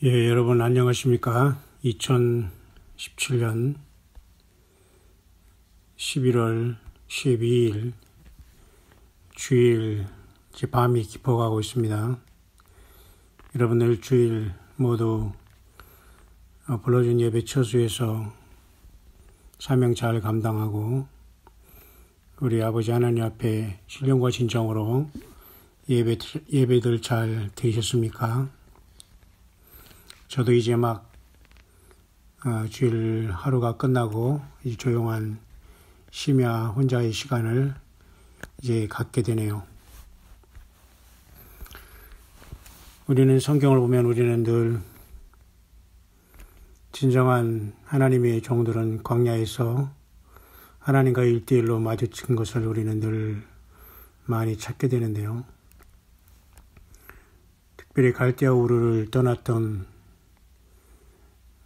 예, 여러분 안녕하십니까? 2017년 11월 12일 주일 이제 밤이 깊어가고 있습니다. 여러분들 주일 모두 불러준 예배 처수에서 사명 잘 감당하고 우리 아버지 하나님 앞에 신령과 진정으로 예배들 잘 드리셨습니까? 저도 이제 막 주일 하루가 끝나고 이제 조용한 심야 혼자의 시간을 이제 갖게 되네요. 우리는 성경을 보면 우리는 늘 진정한 하나님의 종들은 광야에서 하나님과 1대1로 마주친 것을 우리는 늘 많이 찾게 되는데요. 특별히 갈대아 우르를 떠났던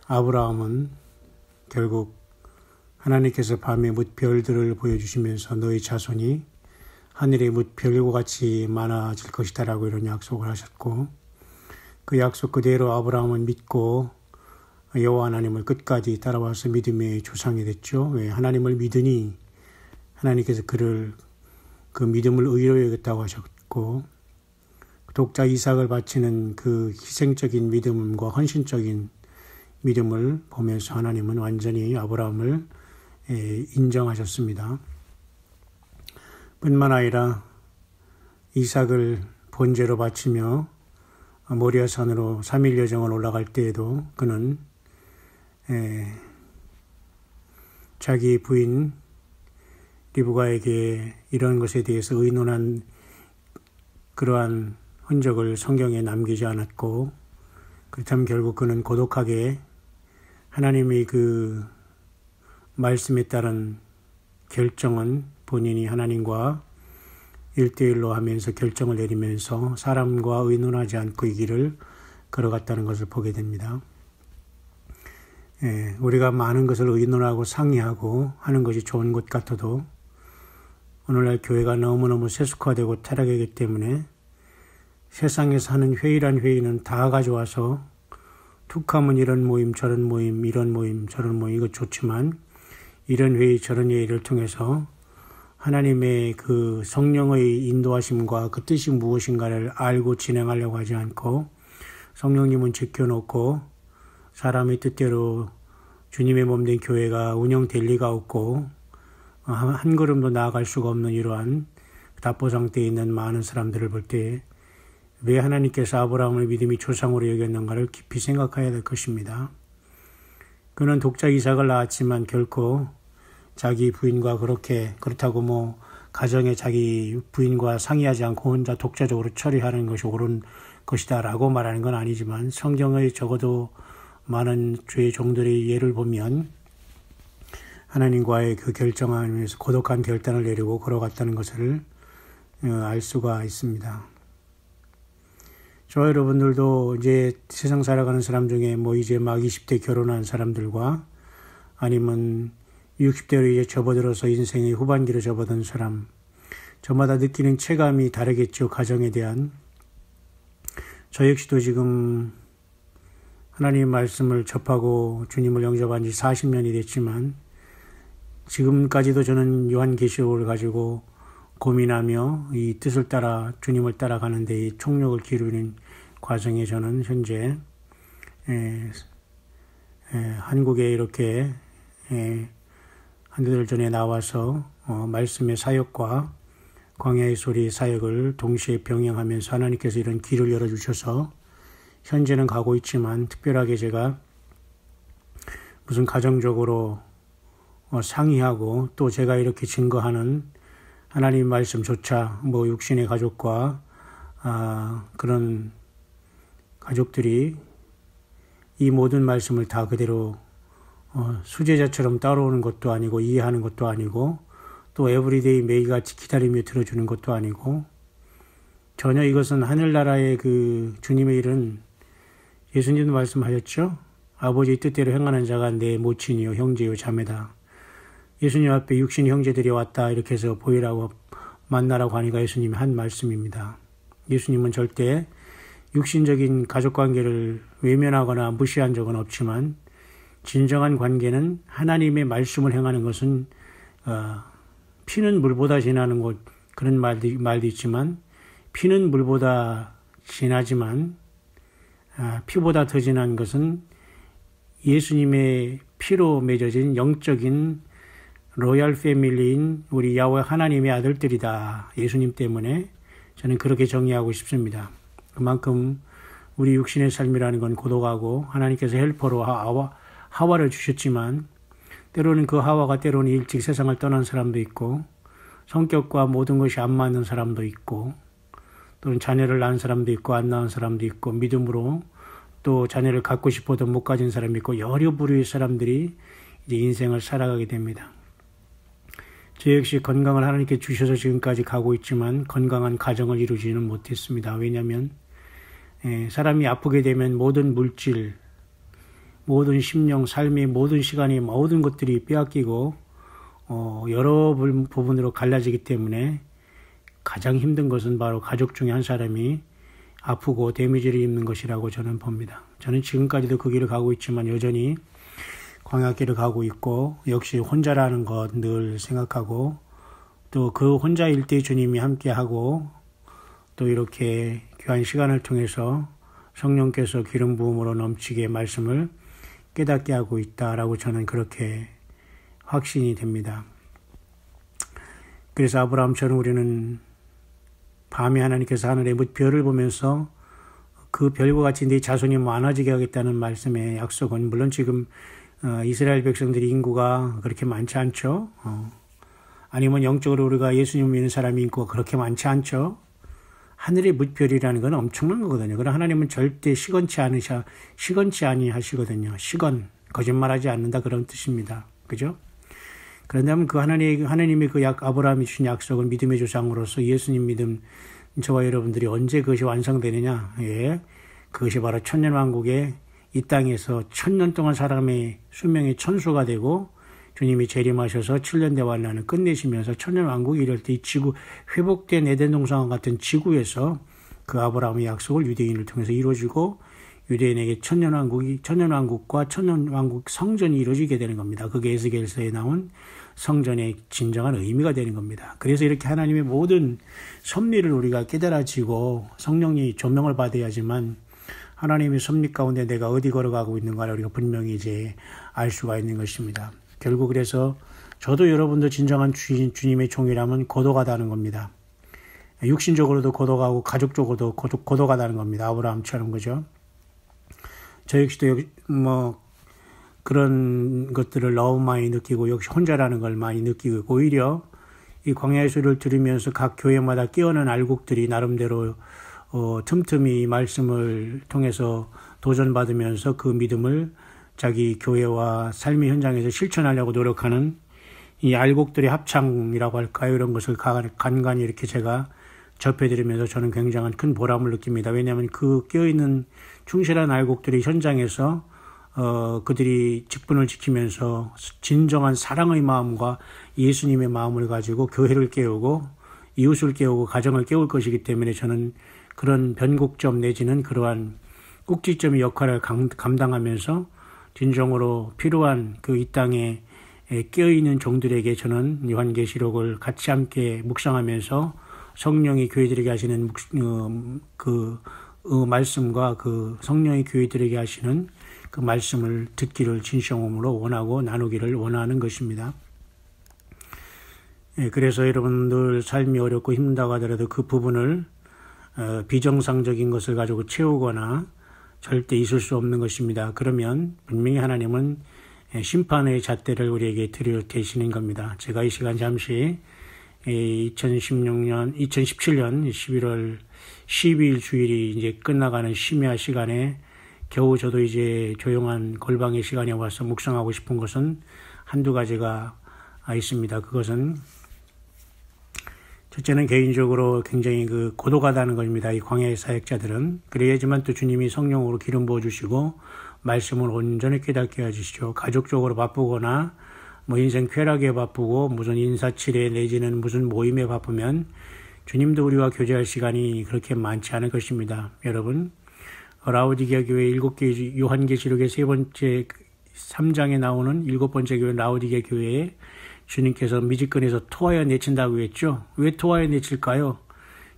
아브라함은 결국 하나님께서 밤에 뭇별들을 보여주시면서 너희 자손이 하늘의 뭇별과 같이 많아질 것이다 라고 이런 약속을 하셨고, 그 약속 그대로 아브라함은 믿고 여호와 하나님을 끝까지 따라와서 믿음의 조상이 됐죠. 왜? 하나님을 믿으니 하나님께서 그를 그 믿음을 의로 여겼다고 하셨고, 독자 이삭을 바치는 그 희생적인 믿음과 헌신적인 믿음을 보면서 하나님은 완전히 아브라함을 인정하셨습니다. 뿐만 아니라 이삭을 번제로 바치며 모리아산으로 3일 여정을 올라갈 때에도 그는 자기 부인 리브가에게 이런 것에 대해서 의논한 그러한 흔적을 성경에 남기지 않았고, 그렇다면 결국 그는 고독하게 하나님의 그 말씀에 따른 결정은 본인이 하나님과 1대1로 하면서 결정을 내리면서 사람과 의논하지 않고 이 길을 걸어갔다는 것을 보게 됩니다. 우리가 많은 것을 의논하고 상의하고 하는 것이 좋은 것 같아도 오늘날 교회가 너무너무 세속화되고 타락하기 때문에 세상에서 하는 회의란 회의는 다 가져와서 툭하면 이런 모임 저런 모임 이런 모임 저런 모임 이거 좋지만 이런 회의 저런 회의를 통해서 하나님의 그 성령의 인도하심과 그 뜻이 무엇인가를 알고 진행하려고 하지 않고 성령님은 지켜놓고 사람의 뜻대로 주님의 몸된 교회가 운영될 리가 없고 한 걸음도 나아갈 수가 없는 이러한 답보 상태에 있는 많은 사람들을 볼 때 왜 하나님께서 아브라함을 믿음이 조상으로 여겼는가를 깊이 생각해야 될 것입니다. 그는 독자 이삭을 낳았지만 결코 자기 부인과 그렇다고 가정에 자기 부인과 상의하지 않고 혼자 독자적으로 처리하는 것이 옳은 것이다 라고 말하는 건 아니지만 성경의 적어도 많은 주의 종들의 예를 보면 하나님과의 그 결정하면서 고독한 결단을 내리고 걸어갔다는 것을 알 수가 있습니다. 저와 여러분들도 이제 세상 살아가는 사람 중에 이제 막 20대 결혼한 사람들과 아니면 60대로 이제 접어들어서 인생의 후반기로 접어든 사람, 저마다 느끼는 체감이 다르겠죠. 가정에 대한. 저 역시도 지금 하나님의 말씀을 접하고 주님을 영접한 지 40년이 됐지만 지금까지도 저는 요한계시록을 가지고 고민하며 이 뜻을 따라 주님을 따라가는 데 이 총력을 기울이는 과정에 저는 현재 한국에 이렇게 한 달 전에 나와서 말씀의 사역과 광야의 소리 사역을 동시에 병행하면서 하나님께서 이런 길을 열어주셔서 현재는 가고 있지만 특별하게 제가 무슨 가정적으로 상의하고 또 제가 이렇게 증거하는 하나님 말씀조차 육신의 가족과 그런 가족들이 이 모든 말씀을 다 그대로 수제자처럼 따라오는 것도 아니고 이해하는 것도 아니고 또 에브리데이 매일같이 기다리며 들어주는 것도 아니고 전혀 이것은 하늘나라의 그 주님의 일은 예수님도 말씀하셨죠. 아버지의 뜻대로 행하는 자가 내 모친이요 형제요 자매다. 예수님 앞에 육신 형제들이 왔다 이렇게 해서 보이라고 만나라고 하니까 예수님이 한 말씀입니다. 예수님은 절대 육신적인 가족관계를 외면하거나 무시한 적은 없지만 진정한 관계는 하나님의 말씀을 행하는 것은 피는 물보다 진하는 것, 그런 말도 있지만 피는 물보다 진하지만 피보다 더 진한 것은 예수님의 피로 맺어진 영적인 로얄 패밀리인 우리 야훼 하나님의 아들들이다. 예수님 때문에 저는 그렇게 정의하고 싶습니다. 그만큼 우리 육신의 삶이라는 건 고독하고 하나님께서 헬퍼로 하와를 주셨지만 때로는 그 하와가 때로는 일찍 세상을 떠난 사람도 있고 성격과 모든 것이 안 맞는 사람도 있고 또는 자녀를 낳은 사람도 있고 안 낳은 사람도 있고 믿음으로 또 자녀를 갖고 싶어도 못 가진 사람이 있고 여러 부류의 사람들이 이제 인생을 살아가게 됩니다. 저 역시 건강을 하나님께 주셔서 지금까지 가고 있지만 건강한 가정을 이루지는 못했습니다. 왜냐하면 사람이 아프게 되면 모든 물질, 모든 심령, 삶의 모든 시간이 모든 것들이 빼앗기고 여러 부분으로 갈라지기 때문에 가장 힘든 것은 바로 가족 중에 한 사람이 아프고 데미지를 입는 것이라고 저는 봅니다. 저는 지금까지도 그 길을 가고 있지만 여전히 광야길을 가고 있고 역시 혼자라는 것 늘 생각하고 또 그 혼자일 때 주님이 함께하고 또 이렇게 귀한 시간을 통해서 성령께서 기름 부음으로 넘치게 말씀을 깨닫게 하고 있다라고 저는 그렇게 확신이 됩니다. 그래서 아브라함처럼 우리는 밤에 하나님께서 하늘의 별을 보면서 그 별과 같이 네 자손이 많아지게 하겠다는 말씀의 약속은 물론 지금 이스라엘 백성들이 인구가 그렇게 많지 않죠. 아니면 영적으로 우리가 예수님을 믿는 사람이 인구가 그렇게 많지 않죠. 하늘의 무별이라는 건 엄청난 거거든요. 그러나 하나님은 절대 시건치 아니하시거든요. 거짓말하지 않는다 그런 뜻입니다. 그죠? 그런다면 그 하나님의 그 아브라함이 주신 약속을 믿음의 조상으로서 예수님 믿음 저와 여러분들이 언제 그것이 완성되느냐? 예, 그것이 바로 천년왕국의 이 땅에서 1000년 동안 사람의 수명의 천수가 되고 주님이 재림하셔서 7년 대환란을 끝내시면서 천년왕국이 이럴 때 이 지구 회복된 에덴 동산과 같은 지구에서 그 아브라함의 약속을 유대인을 통해서 이루어지고 유대인에게 천년왕국과 천년왕국 성전이 이루어지게 되는 겁니다. 그게 에스겔서에 나온 성전의 진정한 의미가 되는 겁니다. 그래서 이렇게 하나님의 모든 섭리를 우리가 깨달아지고 성령이 조명을 받아야지만 하나님의 섭리 가운데 내가 어디 걸어가고 있는가를 우리가 분명히 이제 알 수가 있는 것입니다. 결국 그래서 저도 여러분도 진정한 주님의 종이라면 고독하다는 겁니다. 육신적으로도 고독하고 가족적으로도 고독하다는 겁니다. 아브라함처럼 그죠? 저 역시도 그런 것들을 너무 많이 느끼고 역시 혼자라는 걸 많이 느끼고 오히려 이 광야의 소리를 들으면서 각 교회마다 깨어난 알곡들이 나름대로 틈틈이 말씀을 통해서 도전받으면서 그 믿음을 자기 교회와 삶의 현장에서 실천하려고 노력하는 이 알곡들의 합창이라고 할까요? 이런 것을 간간히 이렇게 제가 접해드리면서 저는 굉장한 큰 보람을 느낍니다. 왜냐하면 그 깨어있는 충실한 알곡들이 현장에서 그들이 직분을 지키면서 진정한 사랑의 마음과 예수님의 마음을 가지고 교회를 깨우고 이웃을 깨우고 가정을 깨울 것이기 때문에 저는 그런 변곡점 내지는 그러한 꼭지점의 역할을 감당하면서 진정으로 필요한 그 이 땅에 깨어있는 종들에게 저는 요한계시록을 같이 함께 묵상하면서 성령이 교회들에게 하시는 그 말씀과 그 성령이 교회들에게 하시는 그 말씀을 듣기를 진심으로 원하고 나누기를 원하는 것입니다. 그래서 여러분들 삶이 어렵고 힘들다고 하더라도 그 부분을 비정상적인 것을 가지고 채우거나 절대 있을 수 없는 것입니다. 그러면 분명히 하나님은 심판의 잣대를 우리에게 들이대시는 겁니다. 제가 이 시간 잠시 2017년 11월 12일 주일이 이제 끝나가는 심야 시간에 겨우 저도 이제 조용한 골방의 시간에 와서 묵상하고 싶은 것은 한두 가지가 있습니다. 그것은 첫째는 개인적으로 굉장히 고독하다는 것입니다. 이 광야의 사역자들은. 그래야지만 또 주님이 성령으로 기름 부어주시고 말씀을 온전히 깨닫게 해주시죠. 가족적으로 바쁘거나 인생 쾌락에 바쁘고 무슨 인사치레 내지는 무슨 모임에 바쁘면 주님도 우리와 교제할 시간이 그렇게 많지 않을 것입니다. 여러분 라오디게아 교회 7개 요한계시록의 3장에 나오는 7번째 교회 라오디게아 교회에 주님께서 미지근에서 토하여 내친다고 했죠. 왜 토하여 내칠까요?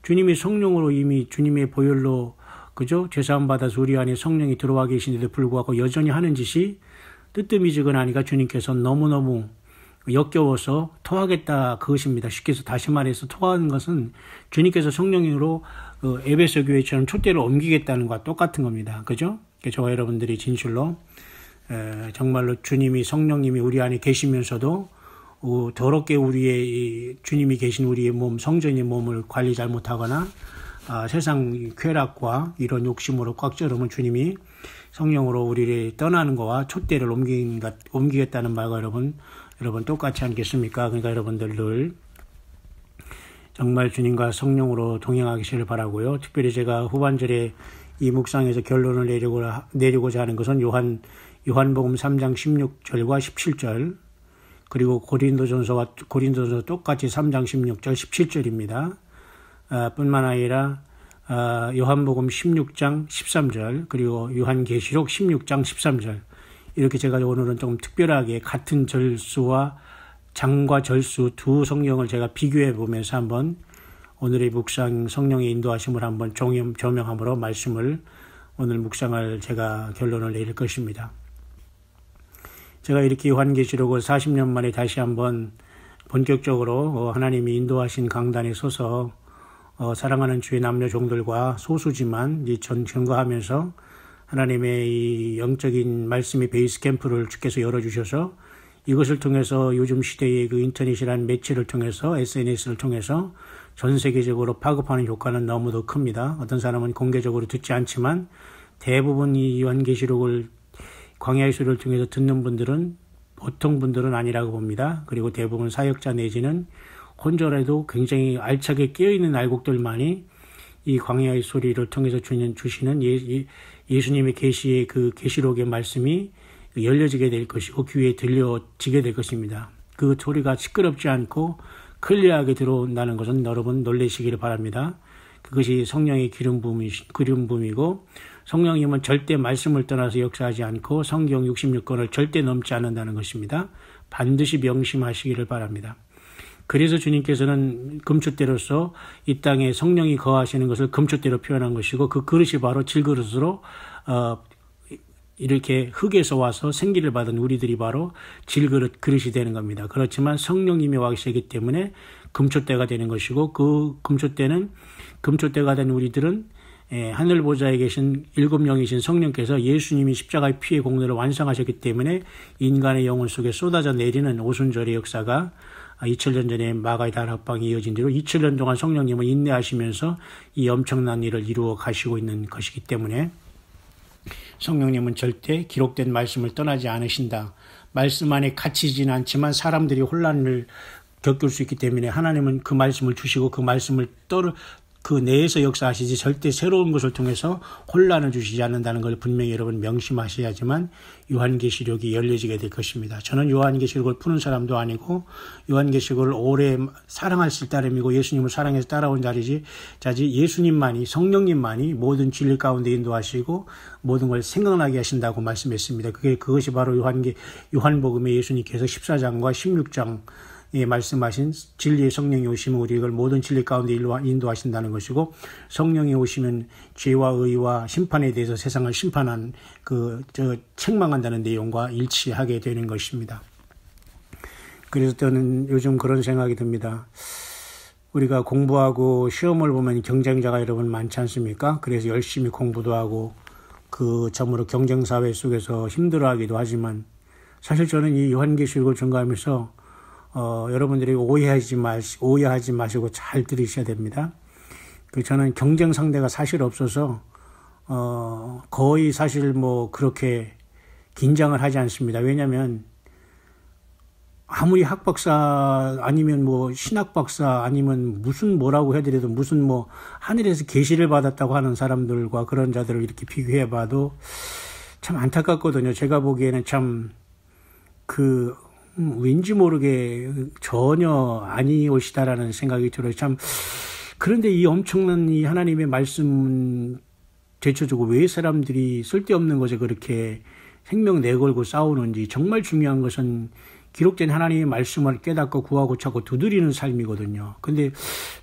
주님이 성령으로 이미 주님의 보혈로 그죠? 죄사함 받아서 우리 안에 성령이 들어와 계신데도 불구하고 여전히 하는 짓이 뜨뜻미지근하니까 주님께서 너무너무 역겨워서 토하겠다 그것입니다. 쉽게 해서 다시 말해서 토하는 것은 주님께서 성령으로 에베소 교회처럼 촛대를 옮기겠다는 것과 똑같은 겁니다. 그죠? 저와 여러분들이 진실로 정말로 주님이 성령님이 우리 안에 계시면서도 더럽게 우리의 주님이 계신 우리의 몸 성전의 몸을 관리 잘못하거나 세상 쾌락과 이런 욕심으로 꽉 쩔으면 주님이 성령으로 우리를 떠나는 거와 촛대를 옮기겠다는 말과 여러분 똑같지 않겠습니까? 그러니까 여러분들 늘 정말 주님과 성령으로 동행하시기를 바라고요. 특별히 제가 후반절에 이 묵상에서 결론을 내리고자 하는 것은 요한복음 3장 16절과 17절 그리고 고린도전서 똑같이 3장 16절 17절입니다. 뿐만 아니라 요한복음 16장 13절 그리고 요한계시록 16장 13절 이렇게 제가 오늘은 좀 특별하게 같은 절수와 장과 절수 두 성경을 제가 비교해 보면서 한번 오늘의 묵상 성령의 인도하심을 한번 조명함으로 오늘 묵상을 제가 결론을 내릴 것입니다. 제가 이렇게 요한계시록을 40년 만에 다시 한번 본격적으로 하나님이 인도하신 강단에 서서 사랑하는 주의 남녀 종들과 소수지만 전거하면서 하나님의 이 영적인 말씀의 베이스 캠프를 주께서 열어주셔서 이것을 통해서 요즘 시대의 그 인터넷이라는 매체를 통해서 SNS를 통해서 전 세계적으로 파급하는 효과는 너무도 큽니다. 어떤 사람은 공개적으로 듣지 않지만 대부분 이 요한계시록을 광야의 소리를 통해서 듣는 분들은 보통 분들은 아니라고 봅니다. 그리고 대부분 사역자 내지는 혼자라도 굉장히 알차게 깨어있는 알곡들만이 이 광야의 소리를 통해서 주시는 예수님의 계시의 그 계시록의 말씀이 열려지게 될 것이고 귀에 들려지게 될 것입니다. 그 소리가 시끄럽지 않고 클리어하게 들어온다는 것은 여러분 놀라시기를 바랍니다. 그것이 성령의 기름 부음이고 성령님은 절대 말씀을 떠나서 역사하지 않고 성경 66권을 절대 넘지 않는다는 것입니다. 반드시 명심하시기를 바랍니다. 그래서 주님께서는 금촛대로서 이 땅에 성령이 거하시는 것을 금촛대로 표현한 것이고 그 그릇이 바로 질그릇으로 이렇게 흙에서 와서 생기를 받은 우리들이 바로 그릇이 되는 겁니다. 그렇지만 성령님이 와 계시기 때문에 금촛대가 되는 것이고 그 금촛대가 된 우리들은 하늘 보좌에 계신 7영이신 성령께서 예수님이 십자가의 피의 공로를 완성하셨기 때문에 인간의 영혼 속에 쏟아져 내리는 오순절의 역사가 2000년 전에 마가의 다락방이 이어진 뒤로 2000년 동안 성령님은 인내하시면서 이 엄청난 일을 이루어 가시고 있는 것이기 때문에 성령님은 절대 기록된 말씀을 떠나지 않으신다. 말씀 안에 갇히지는 않지만 사람들이 혼란을 겪을 수 있기 때문에 하나님은 그 말씀을 주시고 그 말씀을 그 내에서 역사하시지 절대 새로운 것을 통해서 혼란을 주시지 않는다는 걸 분명히 여러분 명심하셔야지만 요한계시록이 열려지게 될 것입니다. 저는 요한계시록을 푸는 사람도 아니고 요한계시록을 오래 사랑하실 따름이고 예수님을 사랑해서 따라온 자지 예수님만이 성령님만이 모든 진리 가운데 인도하시고 모든 걸 생각나게 하신다고 말씀했습니다. 그것이 바로 요한복음에 예수님께서 14장과 16장 말씀하신 진리의 성령이 오시면 우리 이걸 모든 진리 가운데 인도하신다는 것이고 성령이 오시면 죄와 의와 심판에 대해서 세상을 심판한 책망한다는 내용과 일치하게 되는 것입니다. 그래서 저는 요즘 그런 생각이 듭니다. 우리가 공부하고 시험을 보면 경쟁자가 여러분 많지 않습니까? 그래서 열심히 공부도 하고 그 점으로 경쟁사회 속에서 힘들어하기도 하지만 사실 저는 이 요한계시록을 전가하면서 여러분들이 오해하지 마시고 잘 들으셔야 됩니다. 저는 경쟁 상대가 사실 없어서 거의 사실 그렇게 긴장을 하지 않습니다. 왜냐하면 아무리 학박사 아니면 신학박사 아니면 뭐라고 해드려도 무슨 하늘에서 계시를 받았다고 하는 사람들과 그런 자들을 이렇게 비교해봐도 참 안타깝거든요. 제가 보기에는 참 왠지 모르게 전혀 아니올시다라는 생각이 들어요. 참 그런데 이 엄청난 이 하나님의 말씀 되쳐주고 왜 사람들이 쓸데없는 것에 그렇게 생명 내걸고 싸우는지. 정말 중요한 것은 기록된 하나님의 말씀을 깨닫고 구하고 찾고 두드리는 삶이거든요. 근데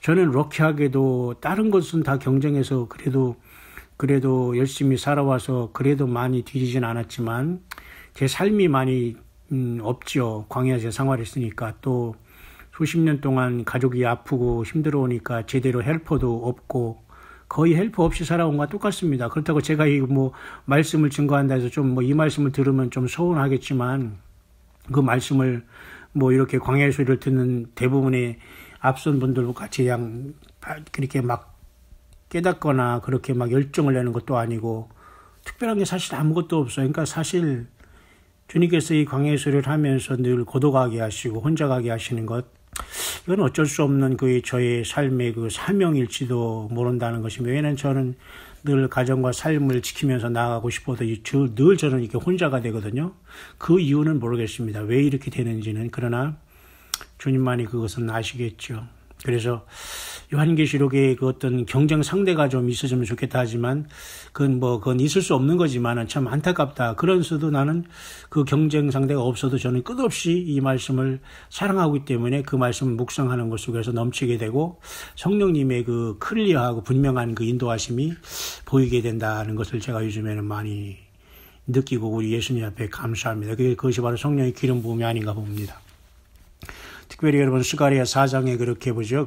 저는 럭키하게도 다른 것은 다 경쟁해서 그래도 열심히 살아와서 그래도 많이 뒤지진 않았지만 제 삶이 많이 없죠. 광야에서 생활했으니까. 또 수십 년 동안 가족이 아프고 힘들어오니까 제대로 헬퍼도 없고 거의 헬퍼 없이 살아온 것과 똑같습니다. 그렇다고 제가 이 말씀을 증거한다 해서 좀 이 말씀을 들으면 좀 서운하겠지만 그 말씀을 이렇게 광야의 소리를 듣는 대부분의 앞선 분들과 같이 그냥 그렇게 막 깨닫거나 그렇게 막 열정을 내는 것도 아니고 특별한 게 사실 아무것도 없어요. 그러니까 사실 주님께서 이 광야의 소리를 하면서 늘 고독하게 하시고 혼자 가게 하시는 것, 이건 어쩔 수 없는 저의 삶의 사명일지도 모른다는 것입니다. 왜냐하면 저는 늘 가정과 삶을 지키면서 나아가고 싶어도 늘 저는 이렇게 혼자가 되거든요. 그 이유는 모르겠습니다. 왜 이렇게 되는지는. 그러나 주님만이 그것은 아시겠죠. 그래서 요한계시록에 그 어떤 경쟁 상대가 좀 있었으면 좋겠다 하지만 그건 있을 수 없는 거지만 참 안타깝다. 그런서도 나는 그 경쟁 상대가 없어도 저는 끝없이 이 말씀을 사랑하기 때문에 그 말씀을 묵상하는 것 속에서 넘치게 되고 성령님의 그 클리어하고 분명한 그 인도하심이 보이게 된다는 것을 제가 요즘에는 많이 느끼고 우리 예수님 앞에 감사합니다. 그것이 바로 성령의 기름 부음이 아닌가 봅니다. 특별히 여러분 스가랴 4장에 그렇게 보죠.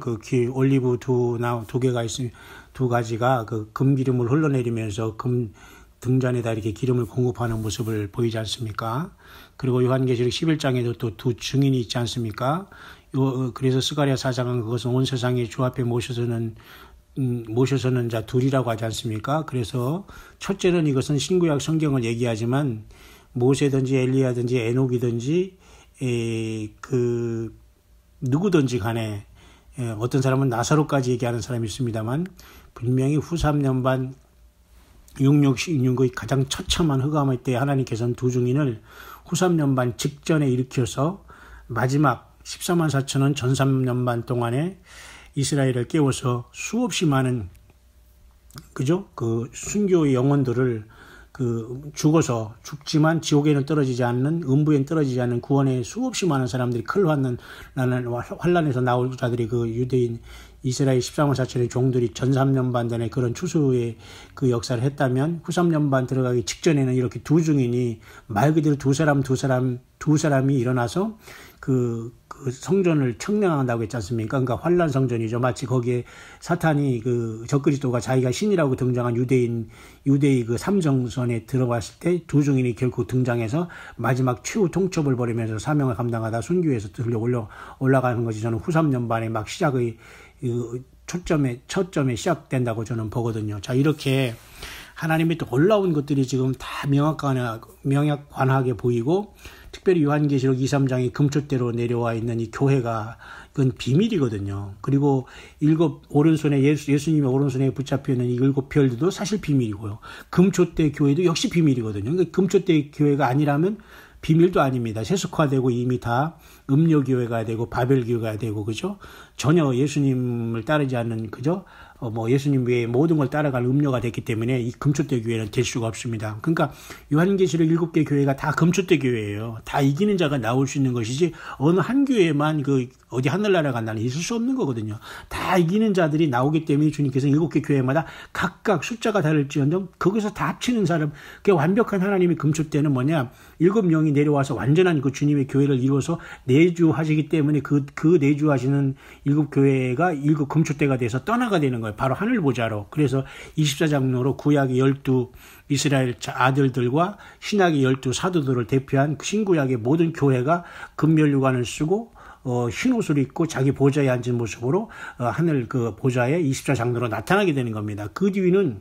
올리브 두 개가 있으면 두 가지가 그 금기름을 흘러내리면서 금 등잔에다 이렇게 기름을 공급하는 모습을 보이지 않습니까? 그리고 요한계시록 11장에도 또 두 증인이 있지 않습니까? 그래서 스가랴 4장은 그것은 온 세상에 주 앞에 모셔서는 자 둘이라고 하지 않습니까? 그래서 첫째는 이것은 신구약 성경을 얘기하지만 모세든지 엘리야든지 에녹이든지 누구든지 간에 어떤 사람은 나사로까지 얘기하는 사람이 있습니다만 분명히 후 3년반 666의 가장 처참한 흑암의 때 하나님께서는 두 증인을 후 3년반 직전에 일으켜서 마지막 14만 4천원 전 3년반 동안에 이스라엘을 깨워서 수없이 많은 순교의 영혼들을 죽지만 지옥에는 떨어지지 않는, 음부에는 떨어지지 않는 구원의 수없이 많은 사람들이 환란에서 나올 자들이 유대인 이스라엘 14만 4천의 종들이 전 3년반 전에 그런 추수의 그 역사를 했다면 후 3년반 들어가기 직전에는 이렇게 두 증인이 말 그대로 두 사람이 일어나서 그 성전을 청량한다고 했지 않습니까? 그러니까 환란 성전이죠. 마치 거기에 사탄이 적그리스도가 자기가 신이라고 등장한 유대의 그 삼정선에 들어갔을 때 두 증인이 결국 등장해서 마지막 최후 통첩을 벌이면서 사명을 감당하다 순교해서 올라가는 것이 저는 후 3년반에 막 시작의 초점에 시작된다고 저는 보거든요. 자, 이렇게 하나님의 또 올라온 것들이 지금 다 명확관하게 보이고 특별히 요한계시록 2, 3장이 금초대로 내려와 있는 이 교회가 그건 비밀이거든요. 그리고 예수님의 오른손에 붙잡혀 있는 이 7별들도 사실 비밀이고요. 금초대 교회도 역시 비밀이거든요. 그러니까 금초대 교회가 아니라면 비밀도 아닙니다. 세속화되고 이미 다 음료교회가 되고 바벨교회가 되고 그죠? 전혀 예수님을 따르지 않는 예수님 외에 모든 걸 따라갈 음료가 됐기 때문에 이 금초대 교회는 될 수가 없습니다. 그러니까 요한계시록 7개 교회가 다 금초대 교회예요. 다 이기는 자가 나올 수 있는 것이지 어느 한 교회만 어디 하늘나라 간다는 있을 수 없는 거거든요. 다 이기는 자들이 나오기 때문에 주님께서 7개 교회마다 각각 숫자가 다를지언정 거기서 다 합치는 사람, 그 완벽한 하나님의 금초대는 뭐냐? 7명이 내려와서 완전한 그 주님의 교회를 이루어서 내주하시기 때문에 그 내주하시는 7교회가 7 금초대가 돼서 떠나가 되는 거예요. 바로 하늘 보좌로. 그래서 24장로로 구약의 12 이스라엘 아들들과 신약의 12 사도들을 대표한 신구약의 모든 교회가 금면류관을 쓰고 흰 옷을 입고 자기 보좌에 앉은 모습으로 하늘 그 보좌에 24장로로 나타나게 되는 겁니다. 그 뒤는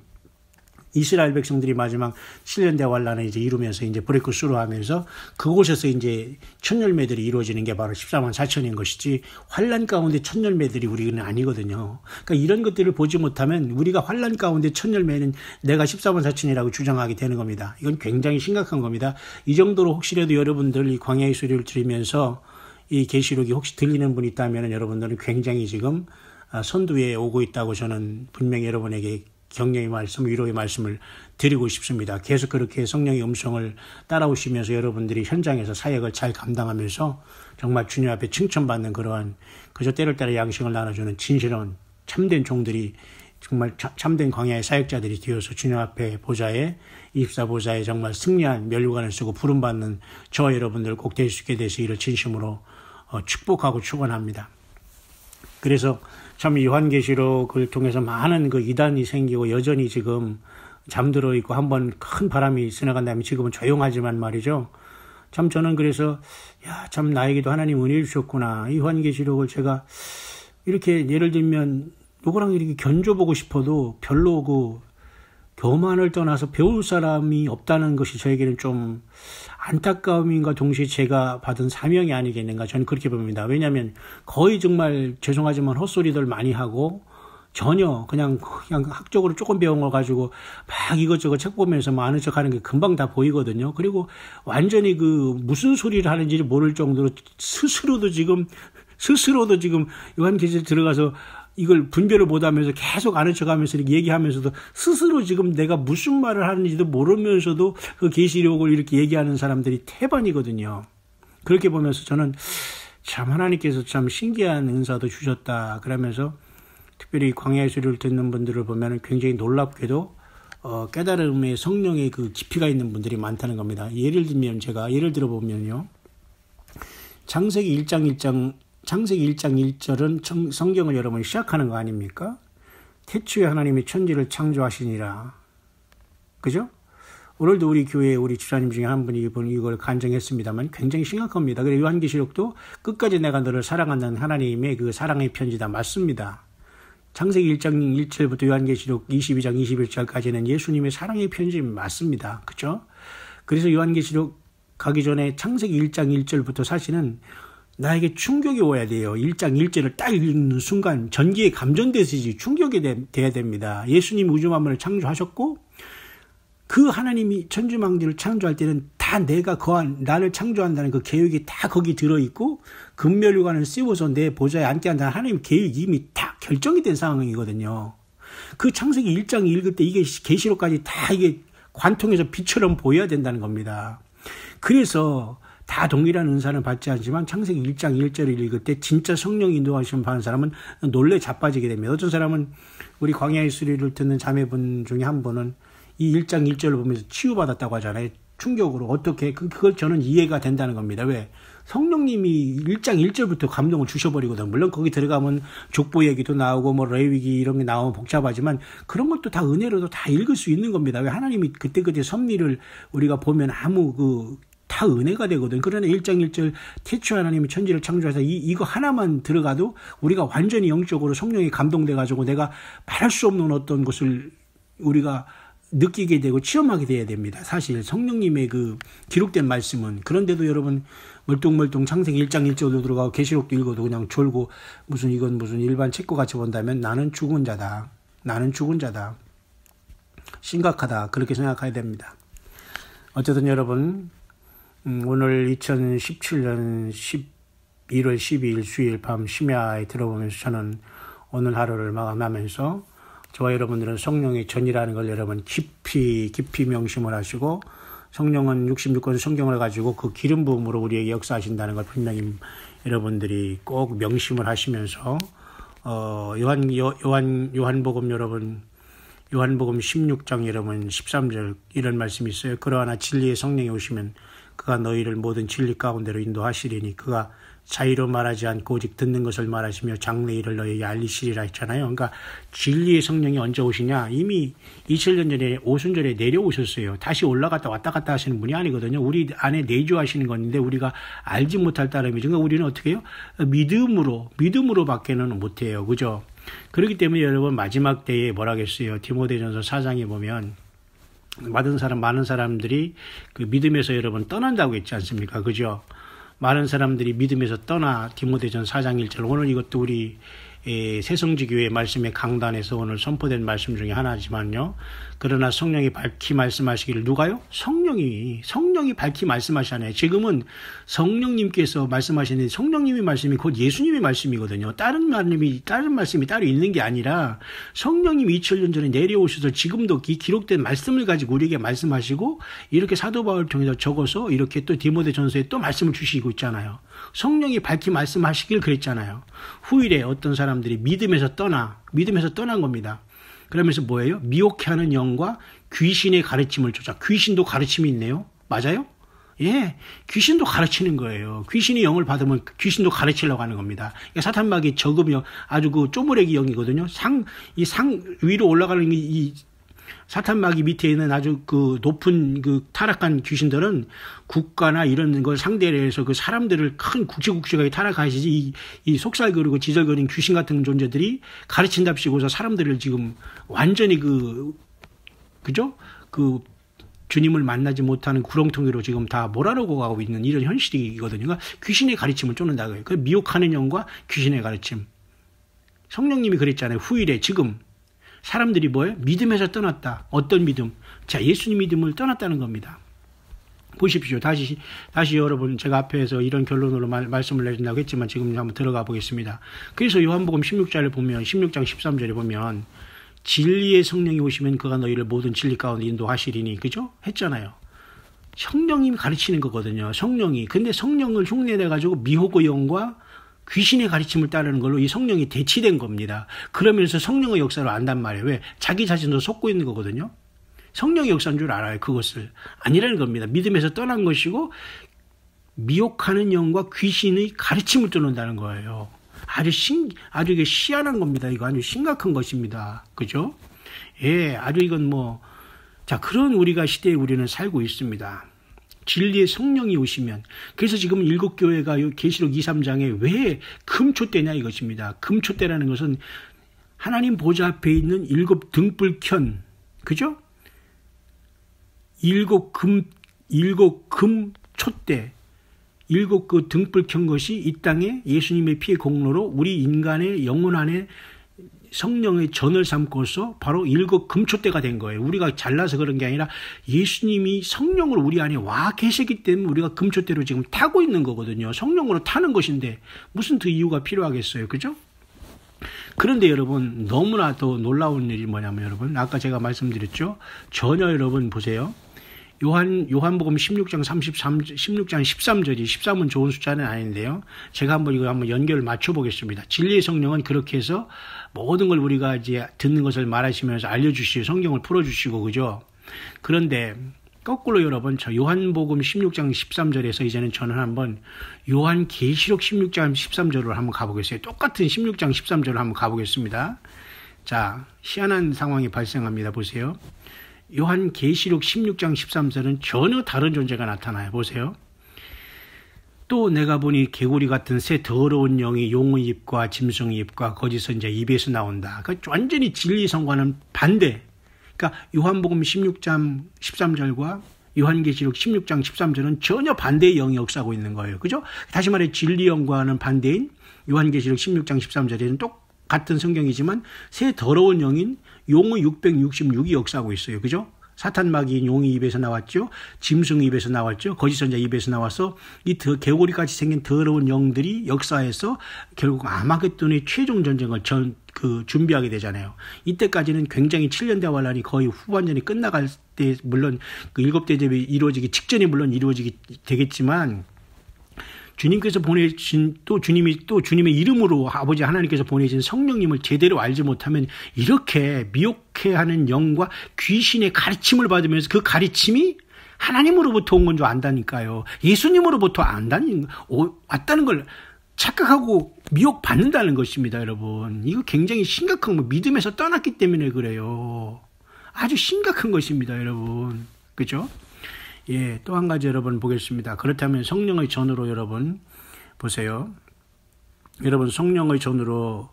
이스라엘 백성들이 마지막 7년 대환란을 이제 이루면서 이제 브레이크 스루 하면서 그곳에서 이제 첫 열매들이 이루어지는 게 바로 14만 4천인 것이지 환란 가운데 첫 열매들이 우리는 아니거든요. 그러니까 이런 것들을 보지 못하면 우리가 환란 가운데 첫 열매는 내가 14만 4천이라고 주장하게 되는 겁니다. 이건 굉장히 심각한 겁니다. 이 정도로 혹시라도 여러분들 이 광야의 소리를 들으면서 이 계시록이 혹시 들리는 분이 있다면 여러분들은 굉장히 지금 선두에 오고 있다고 저는 분명히 여러분에게 격려의 말씀, 위로의 말씀을 드리고 싶습니다. 계속 그렇게 성령의 음성을 따라오시면서 여러분들이 현장에서 사역을 잘 감당하면서 정말 주님 앞에 칭찬받는 그러한 그저 때를 따라 양식을 나눠주는 진실한 참된 종들이 정말 참된 광야의 사역자들이 되어서 주님 앞에 보좌에 24보좌에 정말 승리한 면류관을 쓰고 부름받는 저와 여러분들 꼭 될 수 있게 돼서 이를 진심으로 축복하고 축원합니다. 그래서 참 요한계시록을 통해서 많은 그 이단이 생기고 여전히 지금 잠들어 있고 한번 큰 바람이 지나간 다음에 지금은 조용하지만 말이죠. 참 저는 그래서 참 나에게도 하나님 은혜를 주셨구나. 이 요한계시록을 제가 이렇게 예를 들면 누구랑 이렇게 견줘보고 싶어도 별로 그 교만을 떠나서 배울 사람이 없다는 것이 저에게는 좀 안타까움인가 동시에 제가 받은 사명이 아니겠는가 저는 그렇게 봅니다. 왜냐하면 거의 정말 죄송하지만 헛소리들 많이 하고 전혀 그냥 학적으로 조금 배운 걸 가지고 막 이것저것 책 보면서 뭐 아는 척 하는 게 금방 다 보이거든요. 그리고 완전히 그 무슨 소리를 하는지 모를 정도로 스스로도 지금 요한계시록 들어가서 이걸 분별을 못하면서 계속 아는 척하면서 이렇게 얘기하면서도 스스로 지금 내가 무슨 말을 하는지도 모르면서도 그 계시록을 이렇게 얘기하는 사람들이 태반이거든요. 그렇게 보면서 저는 참 하나님께서 참 신기한 은사도 주셨다. 그러면서 특별히 광야의 소리를 듣는 분들을 보면 굉장히 놀랍게도 깨달음의 성령의 그 깊이가 있는 분들이 많다는 겁니다. 예를 들어보면요. 창세기 1장 1절은 성경을 여러분 시작하는 거 아닙니까? 태초에 하나님이 천지를 창조하시니라. 그죠? 오늘도 우리 교회 우리 집사님 중에 한 분이 이걸 간증했습니다만 굉장히 심각합니다. 그래서 요한계시록도 끝까지 내가 너를 사랑한다는 하나님의 그 사랑의 편지다. 맞습니다. 창세기 1장 1절부터 요한계시록 22장 21절까지는 예수님의 사랑의 편지 맞습니다. 그죠? 그래서 요한계시록 가기 전에 창세기 1장 1절부터 사실은 나에게 충격이 와야 돼요. 1장 1절을 딱 읽는 순간 전기에 감전되듯이 충격이 돼야 됩니다. 예수님이 우주 만물을 창조하셨고 그 하나님이 천지만물을 창조할 때는 다 내가 나를 창조한다는 그 계획이 다 거기 들어있고 금멸류관을 씌워서 내 보좌에 앉게 한다는 하나님의 계획이 이미 다 결정이 된 상황이거든요. 그 창세기 1장 읽을 때 이게 계시록까지 다 이게 관통해서 빛처럼 보여야 된다는 겁니다. 그래서 다 동일한 은사는 받지 않지만 창세기 1장 1절을 읽을 때 진짜 성령 인도하시면 받는 사람은 놀래 자빠지게 됩니다. 어떤 사람은 우리 광야의 소리를 듣는 자매분 중에 한 분은 이 1장 1절을 보면서 치유받았다고 하잖아요. 충격으로. 어떻게? 그걸 저는 이해가 된다는 겁니다. 왜? 성령님이 1장 1절부터 감동을 주셔버리거든요. 물론 거기 들어가면 족보 얘기도 나오고 뭐 레위기 이런 게 나오면 복잡하지만 그런 것도 다 은혜로도 다 읽을 수 있는 겁니다. 왜? 하나님이 그때그때 섭리를 우리가 보면 다 은혜가 되거든. 그러나 1장 1절 태초에 하나님이 천지를 창조해서 이거 하나만 들어가도 우리가 완전히 영적으로 성령이 감동돼가지고 내가 말할 수 없는 어떤 것을 우리가 느끼게 되고 체험하게 돼야 됩니다. 사실 성령님의 그 기록된 말씀은. 그런데도 여러분 멀뚱멀뚱 창세기 1장 1절로 들어가고 계시록도 읽어도 그냥 졸고 이건 무슨 일반 책과 같이 본다면 나는 죽은 자다. 심각하다. 그렇게 생각해야 됩니다. 어쨌든 여러분 오늘 2017년 11월 12일 수요일 밤 심야에 들어보면서 저는 오늘 하루를 마감하면서 저와 여러분들은 성령의 전이라는 걸 여러분 깊이 명심을 하시고 성령은 66권 성경을 가지고 그 기름 부음으로 우리에게 역사하신다는 걸 분명히 여러분들이 꼭 명심을 하시면서 요한복음 여러분 요한복음 16장 여러분 13절 이런 말씀이 있어요. 그러나 진리의 성령이 오시면 그가 너희를 모든 진리 가운데로 인도하시리니 그가 자의로 말하지 않고 오직 듣는 것을 말하시며 장래 일을 너희에게 알리시리라 했잖아요. 그러니까 진리의 성령이 언제 오시냐? 이미 2000년 전에 오순절에 내려오셨어요. 다시 올라갔다 왔다 갔다 하시는 분이 아니거든요. 우리 안에 내주하시는 건데 우리가 알지 못할 따름이죠. 그러니까 우리는 어떻게 해요? 믿음으로 밖에는 못해요. 그죠? 그렇기 때문에 여러분 마지막 때에 뭐라겠어요? 디모데전서 4장에 보면 많은 사람들이 그 믿음에서 여러분 떠난다고 했지 않습니까? 그죠? 많은 사람들이 믿음에서 떠나 디모데전 4장 1절 오늘 이것도 우리 새성지교회 말씀의 강단에서 오늘 선포된 말씀 중에 하나지만요. 그러나 성령이 밝히 말씀하시기를 누가요? 성령이 밝히 말씀하시잖아요. 지금은 성령님께서 말씀하시는데 성령님의 말씀이 곧 예수님의 말씀이거든요. 다른 말씀이 따로 있는 게 아니라 성령님이 2000년 전에 내려오셔서 지금도 이 기록된 말씀을 가지고 우리에게 말씀하시고 이렇게 사도 바울을 통해서 적어서 이렇게 또 디모데전서에 또 말씀을 주시고 있잖아요. 성령이 밝히 말씀하시길 그랬잖아요. 후일에 어떤 사람들이 믿음에서 떠난 겁니다. 그러면서 뭐예요? 미혹해하는 영과 귀신의 가르침을 쫓아. 귀신도 가르침이 있네요. 맞아요? 예, 귀신도 가르치는 거예요. 귀신이 영을 받으면 귀신도 가르치려고 하는 겁니다. 그러니까 사탄막이 적으면 아주 그 쪼무레기 영이거든요. 위로 올라가는 이 사탄마귀 밑에 있는 아주 그 높은 그 타락한 귀신들은 국가나 이런 걸 상대로 해서 그 사람들을 큰 국시국시하게 타락하시지 이 속살거리고 지절거리는 귀신 같은 존재들이 가르친답시고서 사람들을 지금 완전히 그죠? 그 주님을 만나지 못하는 구렁텅이로 지금 다 몰아넣고 가고 있는 이런 현실이거든요. 그러니까 귀신의 가르침을 쫓는다고요. 그 미혹하는 영과 귀신의 가르침. 성령님이 그랬잖아요. 후일에 지금. 사람들이 뭐예요? 믿음에서 떠났다. 어떤 믿음? 자, 예수님 믿음을 떠났다는 겁니다. 보십시오. 다시 여러분, 제가 앞에서 이런 결론으로 말씀을 내린다고 했지만 지금 한번 들어가 보겠습니다. 그래서 요한복음 16장 13절에 보면 진리의 성령이 오시면 그가 너희를 모든 진리 가운데 인도하시리니, 그죠? 했잖아요. 성령님이 가르치는 거거든요. 성령이. 근데 성령을 흉내내가지고 미혹의 영과 귀신의 가르침을 따르는 걸로 이 성령이 대치된 겁니다. 그러면서 성령의 역사를 안단 말이에요. 왜? 자기 자신도 속고 있는 거거든요. 성령의 역사인 줄 알아요. 그것을. 아니라는 겁니다. 믿음에서 떠난 것이고 미혹하는 영과 귀신의 가르침을 쫓는다는 거예요. 아주 이게 희한한 겁니다. 이거 아주 심각한 것입니다. 그죠? 예, 아주 이건 자, 그런 우리가 시대에 우리는 살고 있습니다. 진리의 성령이 오시면. 그래서 지금 일곱 교회가 계시록 2, 3장에 왜 금초대냐 이것입니다. 금초대라는 것은 하나님 보좌 앞에 있는 일곱 등불 그죠? 일곱 금초대, 일곱 그 등불 켠 것이 이 땅에 예수님의 피의 공로로 우리 인간의 영혼 안에 성령의 전을 삼고서 바로 일곱 금초대가 된 거예요. 우리가 잘나서 그런 게 아니라 예수님이 성령으로 우리 안에 와 계시기 때문에 우리가 금초대로 지금 타고 있는 거거든요. 성령으로 타는 것인데 무슨 더 이유가 필요하겠어요. 그죠? 그런데 여러분, 너무나 더 놀라운 일이 뭐냐면 여러분, 아까 제가 말씀드렸죠. 전혀 여러분 보세요. 요한복음 16장 13절이 13은 좋은 숫자는 아닌데요. 제가 이거 한번 연결을 맞춰 보겠습니다. 진리의 성령은 그렇게 해서 모든 걸 우리가 이제 듣는 것을 말하시면서 알려주시고 성경을 풀어주시고, 그죠? 그런데 거꾸로 여러분, 저 요한복음 16장 13절에서 이제는 저는 한번 요한계시록 16장 13절로 한번 가보겠어요. 똑같은 16장 13절로 한번 가보겠습니다. 자, 희한한 상황이 발생합니다. 보세요. 요한계시록 16장 13절은 전혀 다른 존재가 나타나요. 보세요. 또 내가 보니 개구리 같은 새 더러운 영이 용의 입과 짐승의 입과 거짓 선지자 입에서 나온다. 그러니까 완전히 진리성과는 반대. 그러니까 요한복음 16장 13절과 요한계시록 16장 13절은 전혀 반대의 영이 역사하고 있는 거예요. 그죠? 다시 말해 진리영과는 반대인 요한계시록 16장 13절에는 똑같은 성경이지만 새 더러운 영인 용의 666이 역사하고 있어요. 그죠? 사탄마귀인 용의 입에서 나왔죠. 짐승의 입에서 나왔죠. 거짓 선지자 입에서 나와서 이 개구리같이 생긴 더러운 영들이 역사해서 결국 아마겟돈의 최종 전쟁을 준비하게 되잖아요. 이때까지는 굉장히 7년 대환란이 거의 후반전이 끝나갈 때, 물론 그 7대 제비 이루어지기 직전에 물론 이루어지게 되겠지만, 주님께서 보내신 주님의 이름으로 아버지 하나님께서 보내신 성령님을 제대로 알지 못하면 이렇게 미혹해하는 영과 귀신의 가르침을 받으면서 그 가르침이 하나님으로부터 온 건 줄 안다니까요. 예수님으로부터 왔다는 걸 착각하고 미혹받는다는 것입니다, 여러분. 이거 굉장히 심각한 거, 믿음에서 떠났기 때문에 그래요. 아주 심각한 것입니다, 여러분. 그죠? 예, 또 한 가지 여러분 보겠습니다. 그렇다면 성령의 전으로 여러분 보세요. 여러분 성령의 전으로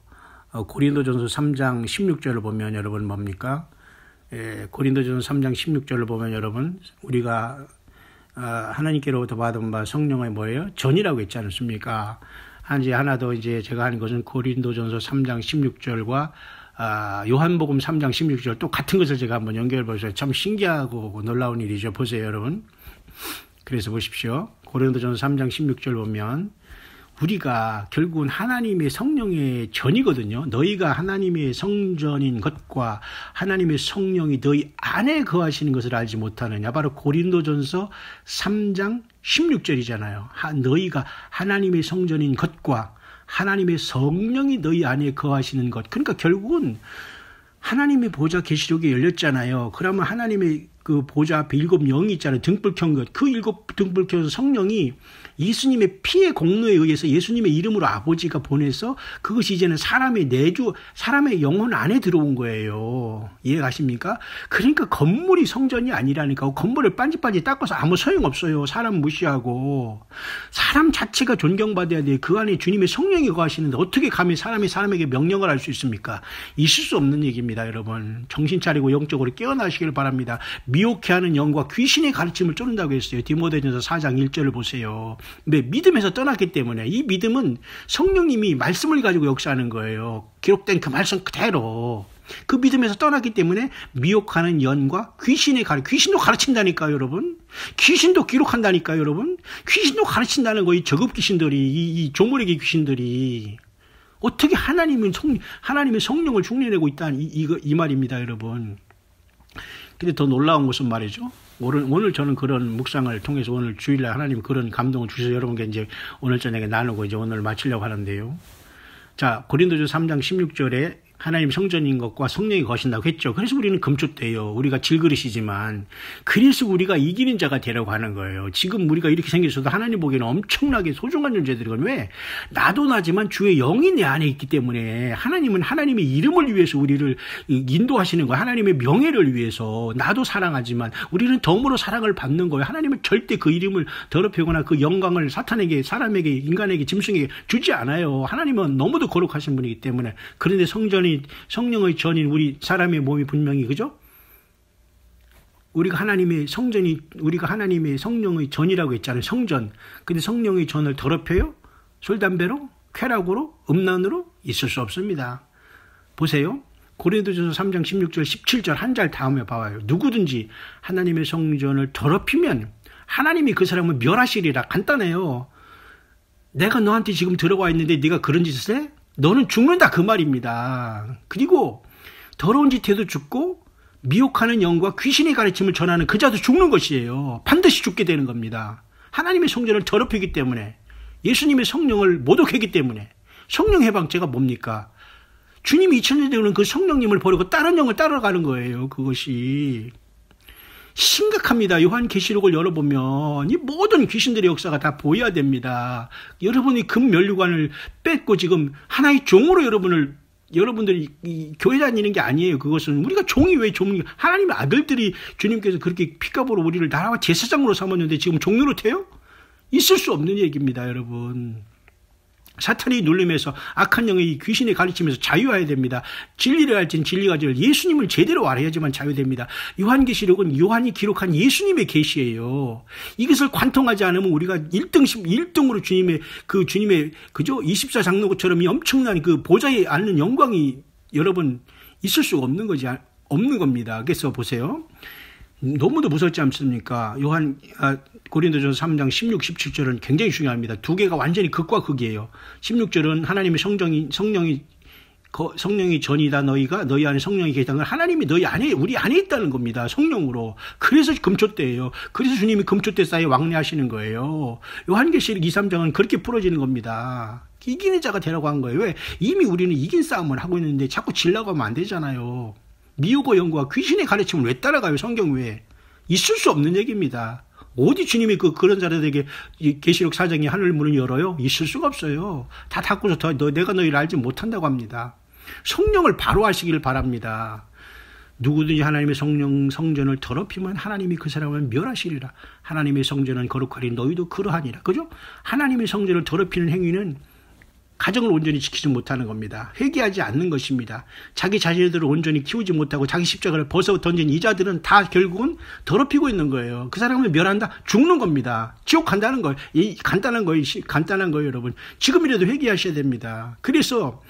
고린도전서 3장 16절을 보면 여러분 뭡니까? 예, 고린도전서 3장 16절을 보면 여러분 우리가 하나님께로부터 받은 바 성령의 뭐예요? 전이라고 했지 않습니까? 이제 하나 더 이제 제가 하는 것은 고린도전서 3장 16절과 요한복음 3장 16절 또 같은 것을 제가 한번 연결해 보세요. 참 신기하고 놀라운 일이죠. 보세요, 여러분. 그래서 보십시오. 고린도전서 3장 16절 보면 우리가 결국은 하나님의 성령의 전이거든요. 너희가 하나님의 성전인 것과 하나님의 성령이 너희 안에 거하시는 것을 알지 못하느냐. 바로 고린도전서 3장 16절이잖아요. 너희가 하나님의 성전인 것과 하나님의 성령이 너희 안에 거하시는 것. 그러니까 결국은 하나님의 보좌 계시록이 열렸잖아요. 그러면 하나님의 그 보좌 앞에 7 영이 있잖아요. 등불 켠 것. 그 7 등불 켠 성령이 예수님의 피의 공로에 의해서 예수님의 이름으로 아버지가 보내서 그것이 이제는 사람의 사람의 영혼 안에 들어온 거예요. 이해가십니까? 그러니까 건물이 성전이 아니라니까. 건물을 빤지빤지 닦아서 아무 소용없어요. 사람 무시하고. 사람 자체가 존경받아야 돼. 그 안에 주님의 성령이 거하시는데 어떻게 감히 사람에게 명령을 할 수 있습니까? 있을 수 없는 얘기입니다, 여러분. 정신 차리고 영적으로 깨어나시길 바랍니다. 미혹해하는 영과 귀신의 가르침을 쫓는다고 했어요. 디모데전서 4장 1절을 보세요. 왜? 믿음에서 떠났기 때문에. 이 믿음은 성령님이 말씀을 가지고 역사하는 거예요. 기록된 그 말씀 그대로. 그 믿음에서 떠났기 때문에 미혹하는 영과 귀신도 가르친다니까요, 여러분. 귀신도 기록한다니까요, 여러분. 귀신도 가르친다는 거, 이 저급 귀신들이, 이 조물의 귀신들이. 어떻게 하나님의 성령을 흉내내고 있다, 이 말입니다, 여러분. 근데 더 놀라운 것은 말이죠. 오늘 저는 그런 묵상을 통해서 오늘 주일날 하나님 그런 감동을 주셔서 여러분께 이제 오늘 저녁에 나누고 이제 오늘 마치려고 하는데요. 자, 고린도전서 3장 16절에 하나님 성전인 것과 성령이 거하신다고 했죠. 그래서 우리는 금쪽대요. 우리가 질그릇이지만 그래서 우리가 이기는 자가 되려고 하는 거예요. 지금 우리가 이렇게 생겼어도 하나님 보기에는 엄청나게 소중한 존재들이거든요. 왜? 나도 나지만 주의 영이 내 안에 있기 때문에 하나님은 하나님의 이름을 위해서 우리를 인도하시는 거예요. 하나님의 명예를 위해서. 나도 사랑하지만 우리는 덤으로 사랑을 받는 거예요. 하나님은 절대 그 이름을 더럽히거나 그 영광을 사탄에게, 사람에게, 인간에게, 짐승에게 주지 않아요. 하나님은 너무도 거룩하신 분이기 때문에. 그런데 성령의 전인 우리 사람의 몸이 분명히, 그죠? 우리가 하나님의 성령의 전이라고 했잖아요. 성전. 근데 성령의 전을 더럽혀요? 술, 담배로? 쾌락으로? 음란으로? 있을 수 없습니다. 보세요. 고린도전서 3장 16절, 17절 한 절 다음에 봐봐요. 누구든지 하나님의 성전을 더럽히면 하나님이 그 사람을 멸하시리라. 간단해요. 내가 너한테 지금 들어와 있는데 네가 그런 짓을 해? 너는 죽는다, 그 말입니다. 그리고 더러운 짓 해도 죽고 미혹하는 영과 귀신의 가르침을 전하는 그 자도 죽는 것이에요. 반드시 죽게 되는 겁니다. 하나님의 성전을 더럽히기 때문에, 예수님의 성령을 모독했기 때문에. 성령 해방죄가 뭡니까? 주님이 2000년 되는 그 성령님을 버리고 다른 영을 따라가는 거예요. 그것이 심각합니다. 요한계시록을 열어보면 이 모든 귀신들의 역사가 다 보여야 됩니다. 여러분이 금면류관을 뺏고 지금 하나의 종으로 여러분들이 교회 다니는 게 아니에요. 그것은 우리가 종이 왜 하나님의 아들들이 주님께서 그렇게 피값으로 우리를 나라와 제사장으로 삼았는데 지금 종 노릇해요? 있을 수 없는 얘기입니다, 여러분. 사탄이 눌림에서 악한 영의 귀신의 가르침에서 자유해야 됩니다. 진리를 할지는 진리가 될 예수님을 제대로 알아야지만 자유됩니다. 요한계시록은 요한이 기록한 예수님의 계시예요. 이것을 관통하지 않으면 우리가 1등으로 주님의 그죠? 24장로처럼 이 엄청난 그 보좌에 앉는 영광이 여러분 있을 수가 없는 겁니다. 그래서 보세요. 너무도 무섭지 않습니까? 고린도전서 3장 16, 17절은 굉장히 중요합니다. 두 개가 완전히 극과 극이에요. 16절은 하나님의 성령이 전이다. 너희 안에 성령이 계시다는 걸 하나님이 우리 안에 있다는 겁니다. 성령으로. 그래서 금초대예요. 그래서 주님이 금초대 사이에 왕래하시는 거예요. 요한계시록 2, 3장은 그렇게 풀어지는 겁니다. 이기는 자가 되라고 한 거예요. 왜? 이미 우리는 이긴 싸움을 하고 있는데 자꾸 질라고 하면 안 되잖아요. 미혹의 영과 귀신의 가르침을 왜 따라가요? 성경 외에. 있을 수 없는 얘기입니다. 어디 주님이 그런 자들에게 계시록 4장에 하늘 문을 열어요? 있을 수가 없어요. 다 닫고서 내가 너희를 알지 못한다고 합니다. 성령을 바로 하시기를 바랍니다. 누구든지 하나님의 성전을 더럽히면 하나님이 그 사람을 멸하시리라. 하나님의 성전은 거룩하리 너희도 그러하니라. 그죠? 하나님의 성전을 더럽히는 행위는 가정을 온전히 지키지 못하는 겁니다. 회개하지 않는 것입니다. 자기 자신들을 온전히 키우지 못하고 자기 십자가를 벗어 던진 이자들은 다 결국은 더럽히고 있는 거예요. 그 사람을 멸한다? 죽는 겁니다. 지옥 간다는 거예요. 간단한 거예요, 여러분. 지금이라도 회개하셔야 됩니다. 그래서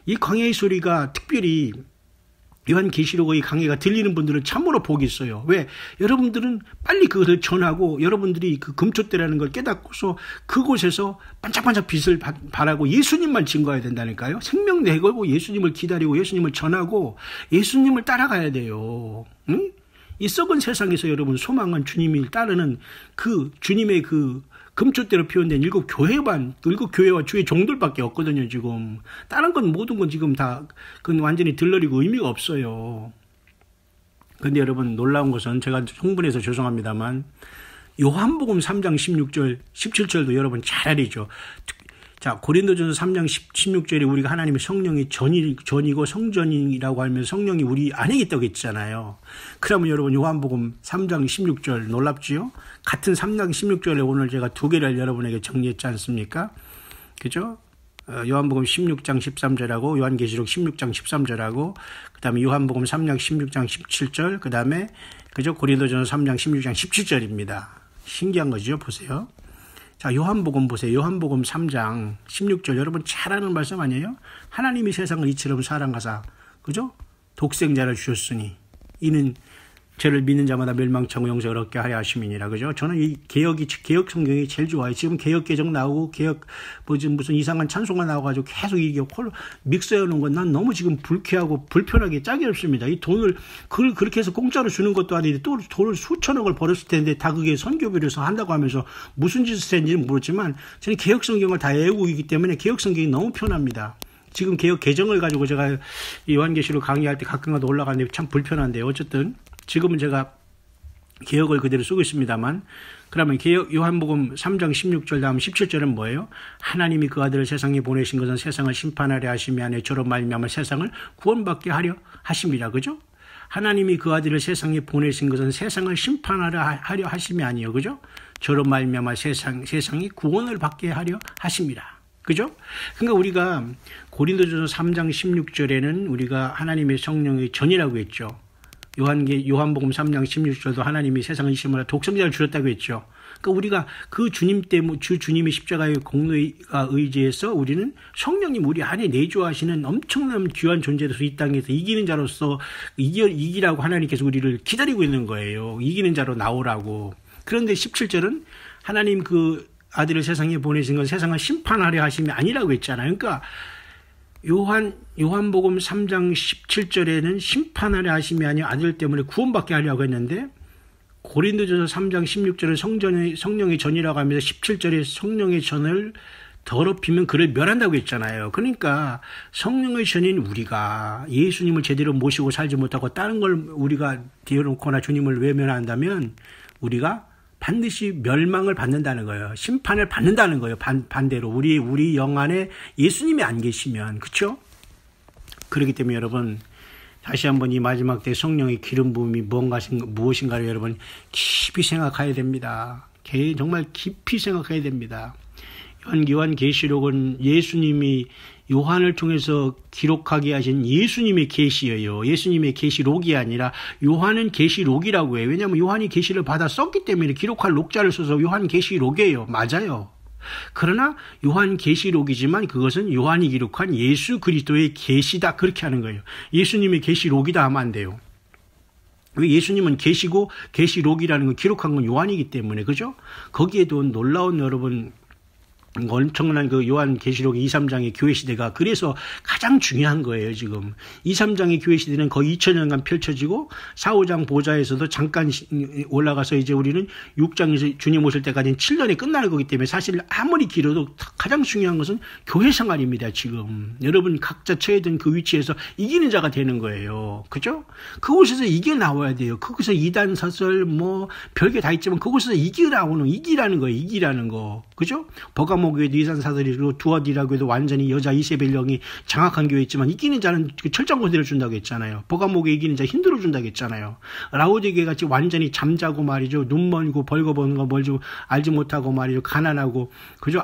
이 광야의 소리가 특별히 요한계시록의 강해가 들리는 분들은 참으로 복이 있어요. 왜? 여러분들은 빨리 그것을 전하고 여러분들이 그 금초대라는 걸 깨닫고서 그곳에서 반짝반짝 빛을 발하고 예수님만 증거해야 된다니까요. 생명 내걸고 예수님을 기다리고 예수님을 전하고 예수님을 따라가야 돼요. 응? 이 썩은 세상에서 여러분 소망은 주님을 따르는 그 주님의 그 금초대로 표현된 일곱 교회와 주의 종들밖에 없거든요, 지금. 다른 건 모든 건 지금 다, 그건 완전히 들러리고 의미가 없어요. 근데 여러분, 놀라운 것은 제가 흥분해서 죄송합니다만, 요한복음 3장 16절, 17절도 여러분 잘 알죠. 자, 고린도전서 3장 16절에 우리가 하나님의 성령이 전이고 성전이라고 하면서 성령이 우리 안에 있다고 했잖아요. 그러면 여러분 요한복음 3장 16절 놀랍지요? 같은 3장 16절에 오늘 제가 두 개를 여러분에게 정리했지 않습니까? 그죠? 요한복음 16장 13절하고 요한계시록 16장 13절하고 그 다음에 요한복음 3장 16장 17절 그 다음에 그죠? 고린도전서 3장 16장 17절입니다. 신기한 거죠? 보세요. 자, 요한복음 보세요. 요한복음 3장 16절 여러분 잘 아는 말씀 아니에요? 하나님이 세상을 이처럼 사랑하사 그죠? 독생자를 주셨으니 이는 저를 믿는 자마다 멸망천국 영생을 얻게 하려 하심이니라. 그죠? 저는 이 개혁 성경이 제일 좋아요. 지금 개혁 개정 나오고 무슨 이상한 찬송가 나와가지고 계속 이게 믹스해 놓은 건 난 너무 지금 불쾌하고 불편하게 짝이 없습니다. 이 돈을 그렇게 해서 공짜로 주는 것도 아닌데 또 돈을 수천억을 벌었을 텐데 다 그게 선교비로서 한다고 하면서 무슨 짓을 했는지는 모르지만 저는 개혁 성경을 다 외우고 있기 때문에 개혁 성경이 너무 편합니다. 지금 개혁 개정을 가지고 제가 요한계시록 강의할 때 가끔가다 올라가는데 참 불편한데 어쨌든 지금은 제가 개혁을 그대로 쓰고 있습니다만 그러면 요한복음 3장 16절 다음 17절은 뭐예요? 하나님이 그 아들을 세상에 보내신 것은 세상을 심판하려 하심이 아니라 저로 말미암아 세상을 구원받게 하려 하심이라. 그죠? 하나님이 그 아들을 세상에 보내신 것은 세상을 심판하려 하심이 아니에요. 그죠? 저로 말미암아 세상이 구원을 받게 하려 하심이라. 그죠? 그러니까 우리가 고린도전서 3장 16절에는 우리가 하나님의 성령의 전이라고 했죠. 요한복음 3장 16절도 하나님이 세상을 이심으로 독생자를 주셨다고 했죠. 그러니까 우리가 그 주님 때문에 주님의 십자가의 공로가 의지해서 우리는 성령님 우리 안에 내주하시는 엄청난 귀한 존재로서 이 땅에서 이기는 자로서 이기라고 하나님께서 우리를 기다리고 있는 거예요. 이기는 자로 나오라고. 그런데 17절은 하나님 그 아들을 세상에 보내신 건 세상을 심판하려 하심이 아니라고 했잖아요. 그러니까 요한복음 3장 17절에는 심판하려 하심이 아니라 아들 때문에 구원받게 하려고 했는데 고린도전서 3장 16절은 성령의 전이라고 하면서 17절에 성령의 전을 더럽히면 그를 멸한다고 했잖아요. 그러니까 성령의 전인 우리가 예수님을 제대로 모시고 살지 못하고 다른 걸 우리가 뒤어놓거나 주님을 외면한다면 우리가 반드시 멸망을 받는다는 거예요. 심판을 받는다는 거예요. 반대로 우리 영 안에 예수님이 안 계시면. 그렇죠? 그렇기 때문에 여러분 다시 한번 이 마지막 때 성령의 기름 부음이 무엇인가를 여러분 깊이 생각해야 됩니다. 정말 깊이 생각해야 됩니다. 요한계시록은 예수님이 요한을 통해서 기록하게 하신 예수님의 계시예요. 예수님의 계시록이 아니라 요한은 계시록이라고 해요. 왜냐하면 요한이 계시를 받아 썼기 때문에 기록할 녹자를 써서 요한 계시록이에요. 맞아요. 그러나 요한 계시록이지만 그것은 요한이 기록한 예수 그리스도의 계시다 그렇게 하는 거예요. 예수님의 계시록이다 하면 안 돼요. 왜 예수님은 계시고 계시록이라는 걸 기록한 건 요한이기 때문에 그죠? 거기에도 놀라운 여러분 엄청난 그 요한계시록 2, 3장의 교회 시대가 그래서 가장 중요한 거예요, 지금. 2, 3장의 교회 시대는 거의 2000년간 펼쳐지고 4, 5장 보좌에서도 잠깐 올라가서 이제 우리는 6장에서 주님 오실 때까지는 7년이 끝나는 거기 때문에 사실 아무리 길어도 가장 중요한 것은 교회 생활입니다, 지금. 여러분 각자 처해든 그 위치에서 이기는 자가 되는 거예요. 그죠? 그곳에서 이겨 나와야 돼요. 거기서 이단 사설 별게 다 있지만 그곳에서 이기라는 거예요, 이기라는 거. 그죠? 버가모교회도 이산사들이고 두아디라 교회도 완전히 여자 이세벨 영이 장악한 교회 있지만 이기는 자는 철장고대를 준다고 했잖아요. 버가모교회 이기는 자 힘들어 준다고 했잖아요. 라오디게 같이 완전히 잠자고 말이죠. 눈 멀고 벌거벗는 거 멀지 알지 못하고 말이죠. 가난하고 그죠?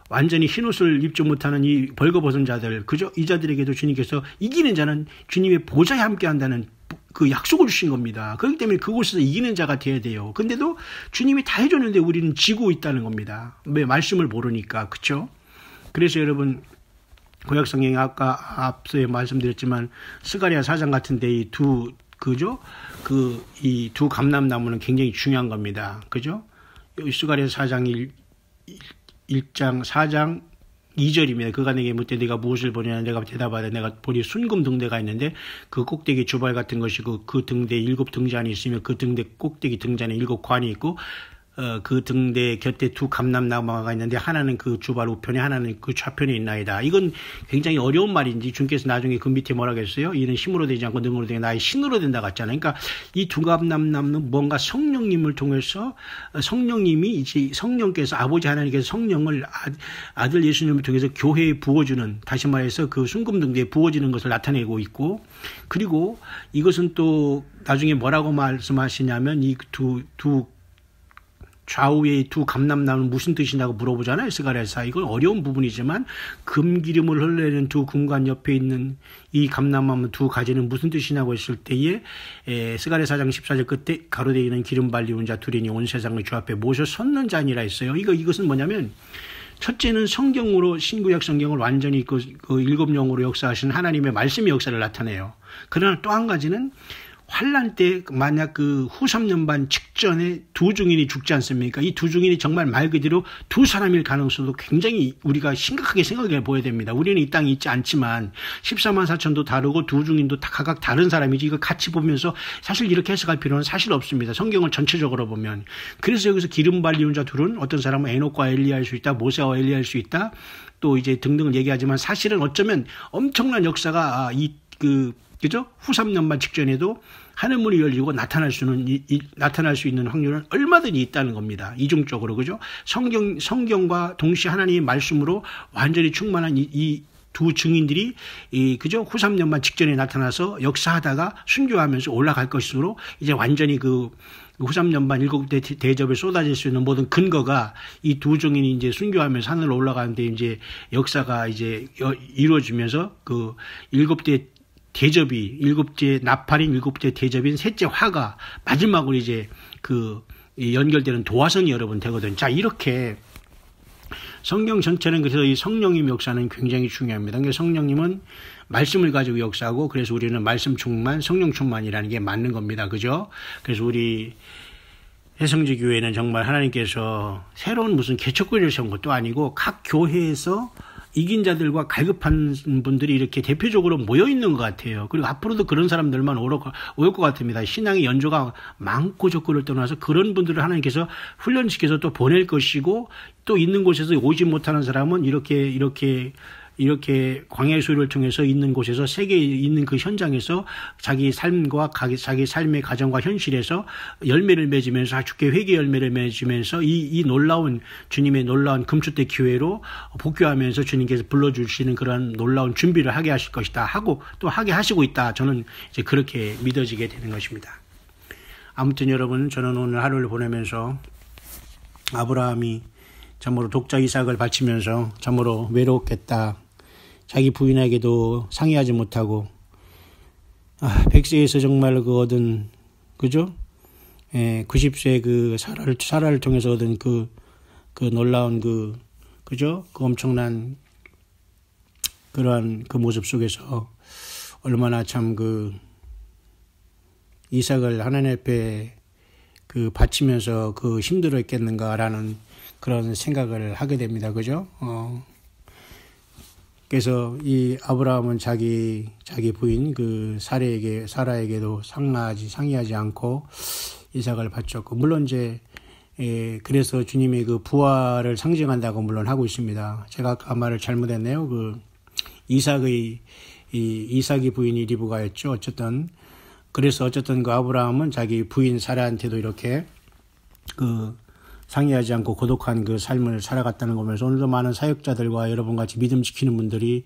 완전히 흰옷을 입지 못하는 이 벌거벗은 자들, 그죠? 이 자들에게도 주님께서 이기는 자는 주님의 보좌에 함께 한다는 그 약속을 주신 겁니다. 그렇기 때문에 그곳에서 이기는 자가 되어야 돼요. 근데도 주님이 다 해줬는데 우리는 지고 있다는 겁니다. 왜? 말씀을 모르니까. 그쵸? 그래서 여러분, 구약성경에 아까 앞서에 말씀드렸지만 스가랴 4장 같은데 이 두 감람나무는 굉장히 중요한 겁니다. 그죠? 스가랴 4장 1장 4장 2절입니다. 그가 내게 묻되 내가 무엇을 보냐냐 내가 대답하되 내가 보니 순금 등대가 있는데 그 꼭대기 주발 같은 것이고 그 등대 7 등잔이 있으며 그 등대 꼭대기 등잔에 7 관이 있고 그 등대 곁에 두 감람나무가 있는데 하나는 그 주발 우편에 하나는 그 좌편에 있나이다. 이건 굉장히 어려운 말인지 주님께서 나중에 그 밑에 뭐라고 했어요? 이는 힘으로 되지 않고 능으로 되게 나의 신으로 된다 같잖아요. 그러니까 이 두 감람나무는 뭔가 성령님을 통해서 성령님이 이제 성령께서 아버지 하나님께서 성령을 아들 예수님을 통해서 교회에 부어주는, 다시 말해서 그 순금 등대에 부어지는 것을 나타내고 있고, 그리고 이것은 또 나중에 뭐라고 말씀하시냐면 이 두 좌우의 두 감람나무는 무슨 뜻이냐고 물어보잖아요. 스가랴서. 이건 어려운 부분이지만 금기름을 흘러내는 두 금관 옆에 있는 이 감람나무 두 가지는 무슨 뜻이냐고 했을 때에 스가랴 4장 14절 끝에 가로되어 있는 기름 발리운 자 둘이니 온 세상을 주 앞에 모셔 섰는 자니라 했어요. 이것은 뭐냐면 첫째는 성경으로 신구약 성경을 완전히 그 일곱 영으로 역사하신 하나님의 말씀의 역사를 나타내요. 그러나 또 한 가지는 환란 때 만약 그 후 3년 반 직전에 두 증인이 죽지 않습니까? 이 두 증인이 정말 말 그대로 두 사람일 가능성도 굉장히 우리가 심각하게 생각해 보아야 됩니다. 우리는 이 땅에 있지 않지만 14만 4천도 다르고 두 증인도 다 각각 다른 사람이지, 이거 같이 보면서 사실 이렇게 해석할 필요는 사실 없습니다. 성경을 전체적으로 보면. 그래서 여기서 기름 발리운 자 둘은 어떤 사람은 에녹과 엘리야일 수 있다, 모세와 엘리야일 수 있다, 또 이제 등등을 얘기하지만 사실은 어쩌면 엄청난 역사가 그죠? 후 3년만 직전에도 하늘문이 열리고 나타날 수 있는 확률은 얼마든지 있다는 겁니다. 이중적으로, 그죠? 성경과 동시에 하나님의 말씀으로 완전히 충만한 이 두 증인들이 그죠? 후 3년만 직전에 나타나서 역사하다가 순교하면서 올라갈 것으로 이제 완전히 후 3년 반 7대 대접에 쏟아질 수 있는 모든 근거가 이 두 증인이 이제 순교하면서 하늘로 올라가는데 이제 역사가 이제 이루어지면서 그 7대 대접이, 7째 나팔인 7째 대접인 셋째 화가 마지막으로 이제 연결되는 도화선이 여러분 되거든요. 자, 이렇게 성경 전체는 그래서 이 성령님 역사는 굉장히 중요합니다. 그러니까 성령님은 말씀을 가지고 역사하고, 그래서 우리는 말씀 충만, 성령 충만이라는 게 맞는 겁니다. 그죠? 그래서 우리 해성지 교회는 정말 하나님께서 새로운 무슨 개척교회를 세운 것도 아니고 각 교회에서 이긴 자들과 갈급한 분들이 이렇게 대표적으로 모여 있는 것 같아요. 그리고 앞으로도 그런 사람들만 올 것 같습니다. 신앙의 연조가 많고 적고를 떠나서 그런 분들을 하나님께서 훈련시켜서 또 보낼 것이고, 또 있는 곳에서 오지 못하는 사람은 이렇게 광야의 소리를 통해서 있는 곳에서 세계에 있는 그 현장에서 자기 삶과 자기 삶의 가정과 현실에서 열매를 맺으면서 주께 회개 열매를 맺으면서 이 놀라운 주님의 놀라운 금추대 기회로 복귀하면서 주님께서 불러주시는 그런 놀라운 준비를 하게 하실 것이다 하고 또 하게 하시고 있다. 저는 이제 그렇게 믿어지게 되는 것입니다. 아무튼 여러분, 저는 오늘 하루를 보내면서 아브라함이 참으로 독자 이삭을 바치면서 참으로 외로웠겠다. 자기 부인에게도 상의하지 못하고 100세에서 정말 얻은, 그죠? 90세 그 사라를 통해서 얻은 그 놀라운 그죠? 그 엄청난 그러한 그 모습 속에서 얼마나 참 이삭을 하나님 앞에 바치면서 힘들었겠는가라는 그런 생각을 하게 됩니다. 그죠? 그래서 이 아브라함은 자기 부인 사라에게도 상의하지 않고 이삭을 바쳤고, 물론 이제 그래서 주님의 부활을 상징한다고 물론 하고 있습니다. 제가 아까 말을 잘못했네요. 이삭이 부인이 리브가였죠. 그래서 어쨌든 아브라함은 자기 부인 사라한테도 이렇게 상의하지 않고 고독한 삶을 살아갔다는 거 보면서 오늘도 많은 사역자들과 여러분같이 믿음 지키는 분들이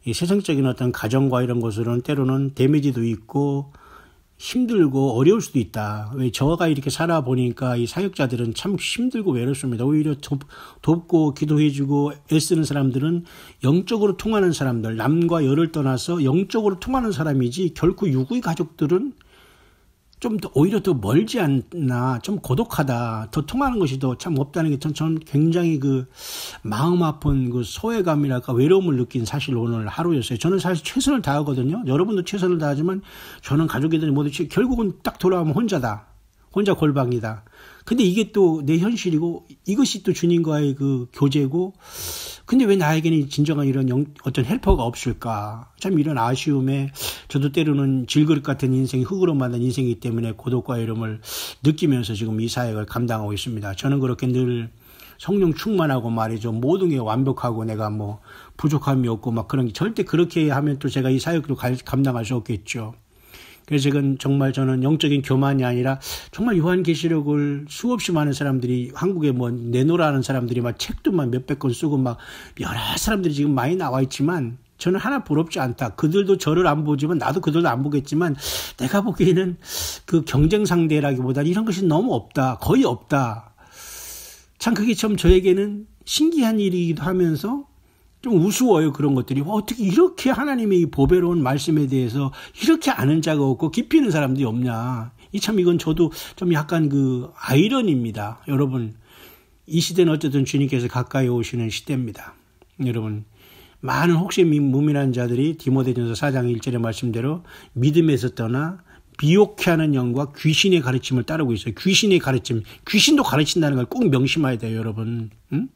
이 세상적인 어떤 가정과 이런 것으로는 때로는 데미지도 있고 힘들고 어려울 수도 있다. 왜 저가 이렇게 살아보니까 이 사역자들은 참 힘들고 외롭습니다. 오히려 돕고 기도해주고 애쓰는 사람들은 영적으로 통하는 사람들, 남과 여를 떠나서 영적으로 통하는 사람이지 결코 육의 가족들은 좀 더 오히려 더 멀지 않나, 좀 고독하다, 더 통하는 것이 더 참 없다는 게 전 굉장히 그 마음 아픈 그 소외감이랄까 외로움을 느낀 사실 오늘 하루였어요. 저는 사실 최선을 다하거든요. 여러분도 최선을 다하지만 저는 가족애들이 모두 결국은 딱 돌아오면 혼자다. 혼자 골방이다. 근데 이게 또 내 현실이고 이것이 또 주님과의 그 교제고, 근데 왜 나에게는 진정한 이런 어떤 헬퍼가 없을까? 참 이런 아쉬움에 저도 때로는 질그릇 같은 인생, 흙으로 만든 인생이기 때문에 고독과 외로움을 느끼면서 지금 이 사역을 감당하고 있습니다. 저는 그렇게 늘 성령 충만하고 말이죠. 모든 게 완벽하고 내가 뭐 부족함이 없고 막 그런 게 절대 그렇게 하면 또 제가 이 사역도 감당할 수 없겠죠. 그래서 지금 정말 저는 영적인 교만이 아니라 정말 요한계시록을 수없이 많은 사람들이 한국에 뭐 내놓으라는 사람들이 막 책도 막 몇백 권 쓰고 막 여러 사람들이 지금 많이 나와 있지만 저는 하나 부럽지 않다. 그들도 저를 안 보지만 나도 그들도 안 보겠지만 내가 보기에는 그 경쟁 상대라기보다 이런 것이 너무 없다. 거의 없다. 참 그게 참 저에게는 신기한 일이기도 하면서 좀 우스워요. 그런 것들이 어떻게 이렇게 하나님의 이 보배로운 말씀에 대해서 이렇게 아는 자가 없고 깊이 있는 사람들이 없냐. 이건 저도 좀 약간 그 아이러니입니다. 여러분, 이 시대는 어쨌든 주님께서 가까이 오시는 시대입니다. 여러분, 많은 혹시 무민한 자들이 디모데전서 4장 1절의 말씀대로 믿음에서 떠나 미혹해 하는 영과 귀신의 가르침을 따르고 있어요. 귀신의 가르침, 귀신도 가르친다는 걸 꼭 명심해야 돼요. 여러분. 응?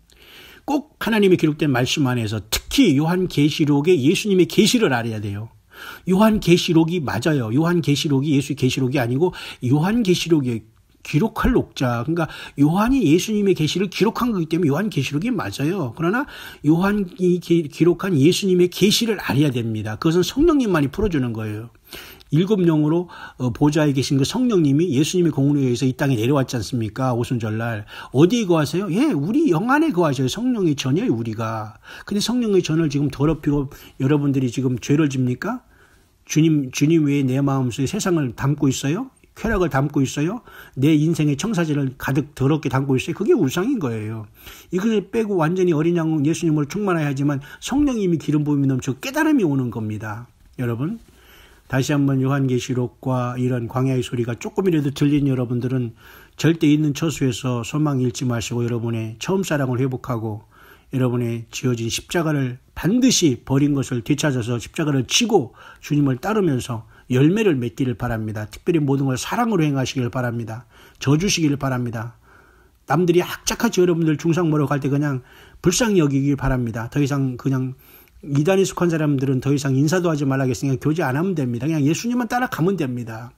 꼭 하나님의 기록된 말씀 안에서 특히 요한계시록의 예수님의 계시를 알아야 돼요. 요한계시록이 맞아요. 요한계시록이 예수의 계시록이 아니고 요한계시록이 기록할 녹자. 그러니까 요한이 예수님의 계시를 기록한 거기 때문에 요한계시록이 맞아요. 그러나 요한이 기록한 예수님의 계시를 알아야 됩니다. 그것은 성령님만이 풀어주는 거예요. 7영으로 보좌에 계신 그 성령님이 예수님의 공로에 의해서 이 땅에 내려왔지 않습니까? 오순절날. 어디에 거하세요? 예, 우리 영 안에 거하셔요. 성령의 전이에요, 우리가. 근데 성령의 전을 지금 더럽히고 여러분들이 지금 죄를 집니까? 주님 외에 내 마음속에 세상을 담고 있어요? 쾌락을 담고 있어요? 내 인생의 청사진을 가득 더럽게 담고 있어요? 그게 우상인 거예요. 이것을 빼고 완전히 어린 양 예수님을 충만해야 하지만 성령님이 기름 부음이 넘쳐 깨달음이 오는 겁니다. 여러분. 다시 한번 요한계시록과 이런 광야의 소리가 조금이라도 들린 여러분들은 절대 있는 처수에서 소망 잃지 마시고 여러분의 처음 사랑을 회복하고 여러분의 지어진 십자가를 반드시 버린 것을 되찾아서 십자가를 지고 주님을 따르면서 열매를 맺기를 바랍니다. 특별히 모든 걸 사랑으로 행하시길 바랍니다. 져주시길 바랍니다. 남들이 악착같이 여러분들 중상 모러 갈 때 그냥 불쌍히 여기길 바랍니다. 더 이상 그냥 이단에 속한 사람들은 더 이상 인사도 하지 말라겠으니까 교제 안 하면 됩니다. 그냥 예수님만 따라가면 됩니다.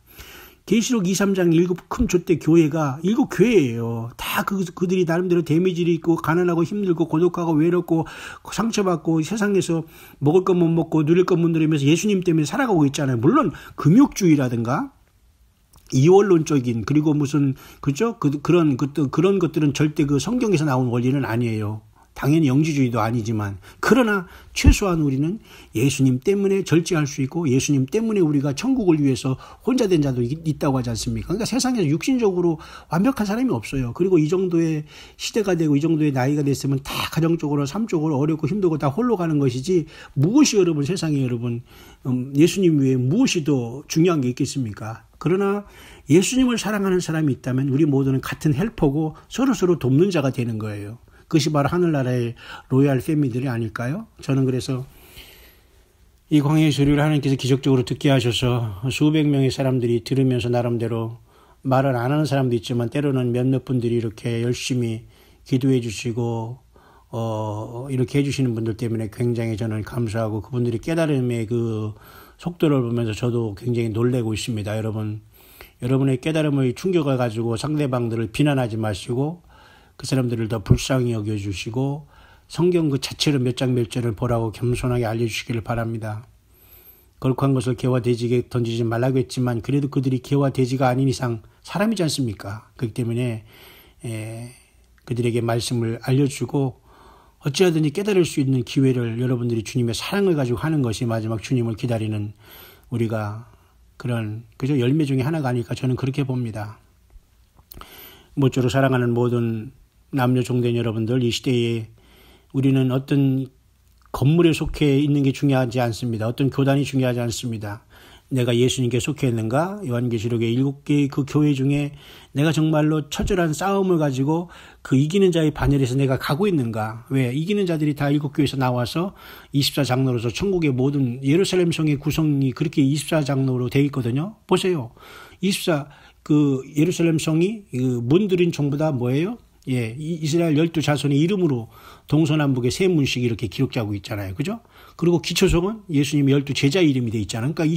계시록 2, 3장 7큰 족대 교회가 7교회예요. 다 그들이 나름대로 데미지를 있고 가난하고 힘들고 고독하고 외롭고 상처받고 세상에서 먹을 것 못 먹고 누릴 것 못 누리면서 예수님 때문에 살아가고 있잖아요. 물론 금욕주의라든가 이원론적인 그리고 무슨 그죠? 그런 것들은 절대 그 성경에서 나온 원리는 아니에요. 당연히 영지주의도 아니지만 그러나 최소한 우리는 예수님 때문에 절제할 수 있고 예수님 때문에 우리가 천국을 위해서 혼자 된 자도 있다고 하지 않습니까? 그러니까 세상에서 육신적으로 완벽한 사람이 없어요. 그리고 이 정도의 시대가 되고 이 정도의 나이가 됐으면 다 가정적으로 삶적으로 어렵고 힘들고 다 홀로 가는 것이지 무엇이 여러분 세상에 여러분 예수님 외에 무엇이 더 중요한 게 있겠습니까? 그러나 예수님을 사랑하는 사람이 있다면 우리 모두는 같은 헬퍼고 서로서로 돕는 자가 되는 거예요. 그것이 바로 하늘나라의 로얄 패밀리들이 아닐까요? 저는 그래서 이 광야의 소리를 하나님께서 기적적으로 듣게 하셔서 수백 명의 사람들이 들으면서 나름대로 말을 안 하는 사람도 있지만 때로는 몇몇 분들이 이렇게 열심히 기도해 주시고 이렇게 해주시는 분들 때문에 굉장히 저는 감사하고 그분들이 깨달음의 그 속도를 보면서 저도 굉장히 놀래고 있습니다. 여러분의 깨달음의 충격을 가지고 상대방들을 비난하지 마시고 그 사람들을 더 불쌍히 여겨주시고 성경 그 자체로 몇 장 몇 절을 보라고 겸손하게 알려주시기를 바랍니다. 거룩한 것을 개와 돼지에게 던지지 말라고 했지만 그래도 그들이 개와 돼지가 아닌 이상 사람이지 않습니까? 그렇기 때문에 그들에게 말씀을 알려주고 어찌하든지 깨달을 수 있는 기회를 여러분들이 주님의 사랑을 가지고 하는 것이 마지막 주님을 기다리는 우리가 그런 그저 열매 중에 하나가 아닐까 저는 그렇게 봅니다. 모쪼록 사랑하는 모든 남녀 종된 여러분들, 이 시대에 우리는 어떤 건물에 속해 있는 게 중요하지 않습니다. 어떤 교단이 중요하지 않습니다. 내가 예수님께 속해 있는가? 요한계시록의 7개의 그 교회 중에 내가 정말로 처절한 싸움을 가지고 그 이기는 자의 반열에서 내가 가고 있는가? 왜? 이기는 자들이 다 7교회에서 나와서 24장로로서 천국의 모든 예루살렘 성의 구성이 그렇게 24장로로 되어 있거든요. 보세요. 예루살렘 성이 문들은 전부 다 뭐예요? 예, 이스라엘 12자손의 이름으로 동서남북의 세 문씩 이렇게 기록하고 있잖아요. 그죠? 그리고 기초성은 예수님의 12제자 이름이 돼 있잖아요. 그러니까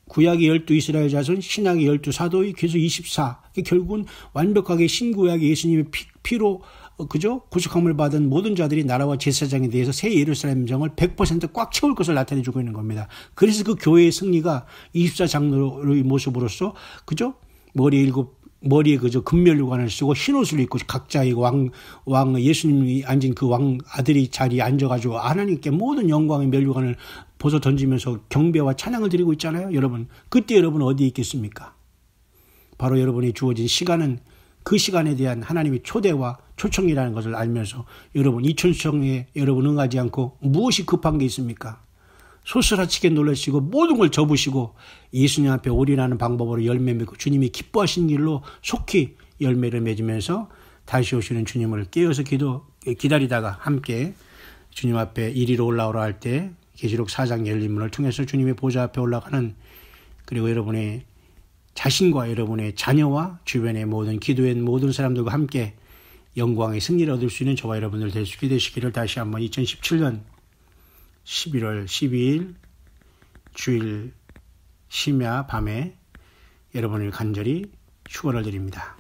구약의 12 이스라엘 자손, 신약의 12 사도의 계속 24. 결국은 완벽하게 신구약의 예수님의 피로 그죠? 구속함을 받은 모든 자들이 나라와 제사장에 대해서 새 예루살렘 성을 100% 꽉 채울 것을 나타내 주고 있는 겁니다. 그래서 그 교회의 승리가 24장로의 모습으로서 그죠? 머리에 그저 금면류관을 쓰고 흰옷을 입고 각자의 왕 예수님이 앉은 그 왕 아들이 자리에 앉아가지고 하나님께 모든 영광의 면류관을 벗어 던지면서 경배와 찬양을 드리고 있잖아요. 여러분, 그때 여러분 어디에 있겠습니까? 바로 여러분이 주어진 시간은 그 시간에 대한 하나님의 초대와 초청이라는 것을 알면서 여러분 이 초청에 여러분 응하지 않고 무엇이 급한 게 있습니까? 소스라치게 놀라시고 모든 걸 접으시고 예수님 앞에 올인하는 방법으로 열매 맺고 주님이 기뻐하신 길로 속히 열매를 맺으면서 다시 오시는 주님을 깨어서 기다리다가 함께 주님 앞에 이리로 올라오라 할 때 계시록 4장 열린 문을 통해서 주님의 보좌 앞에 올라가는, 그리고 여러분의 자신과 여러분의 자녀와 주변의 모든 기도엔 모든 사람들과 함께 영광의 승리를 얻을 수 있는 저와 여러분들 될 수 있게 되시기를 다시 한번 2017년 11월 12일 주일 심야 밤에 여러분을 간절히 축원을 드립니다.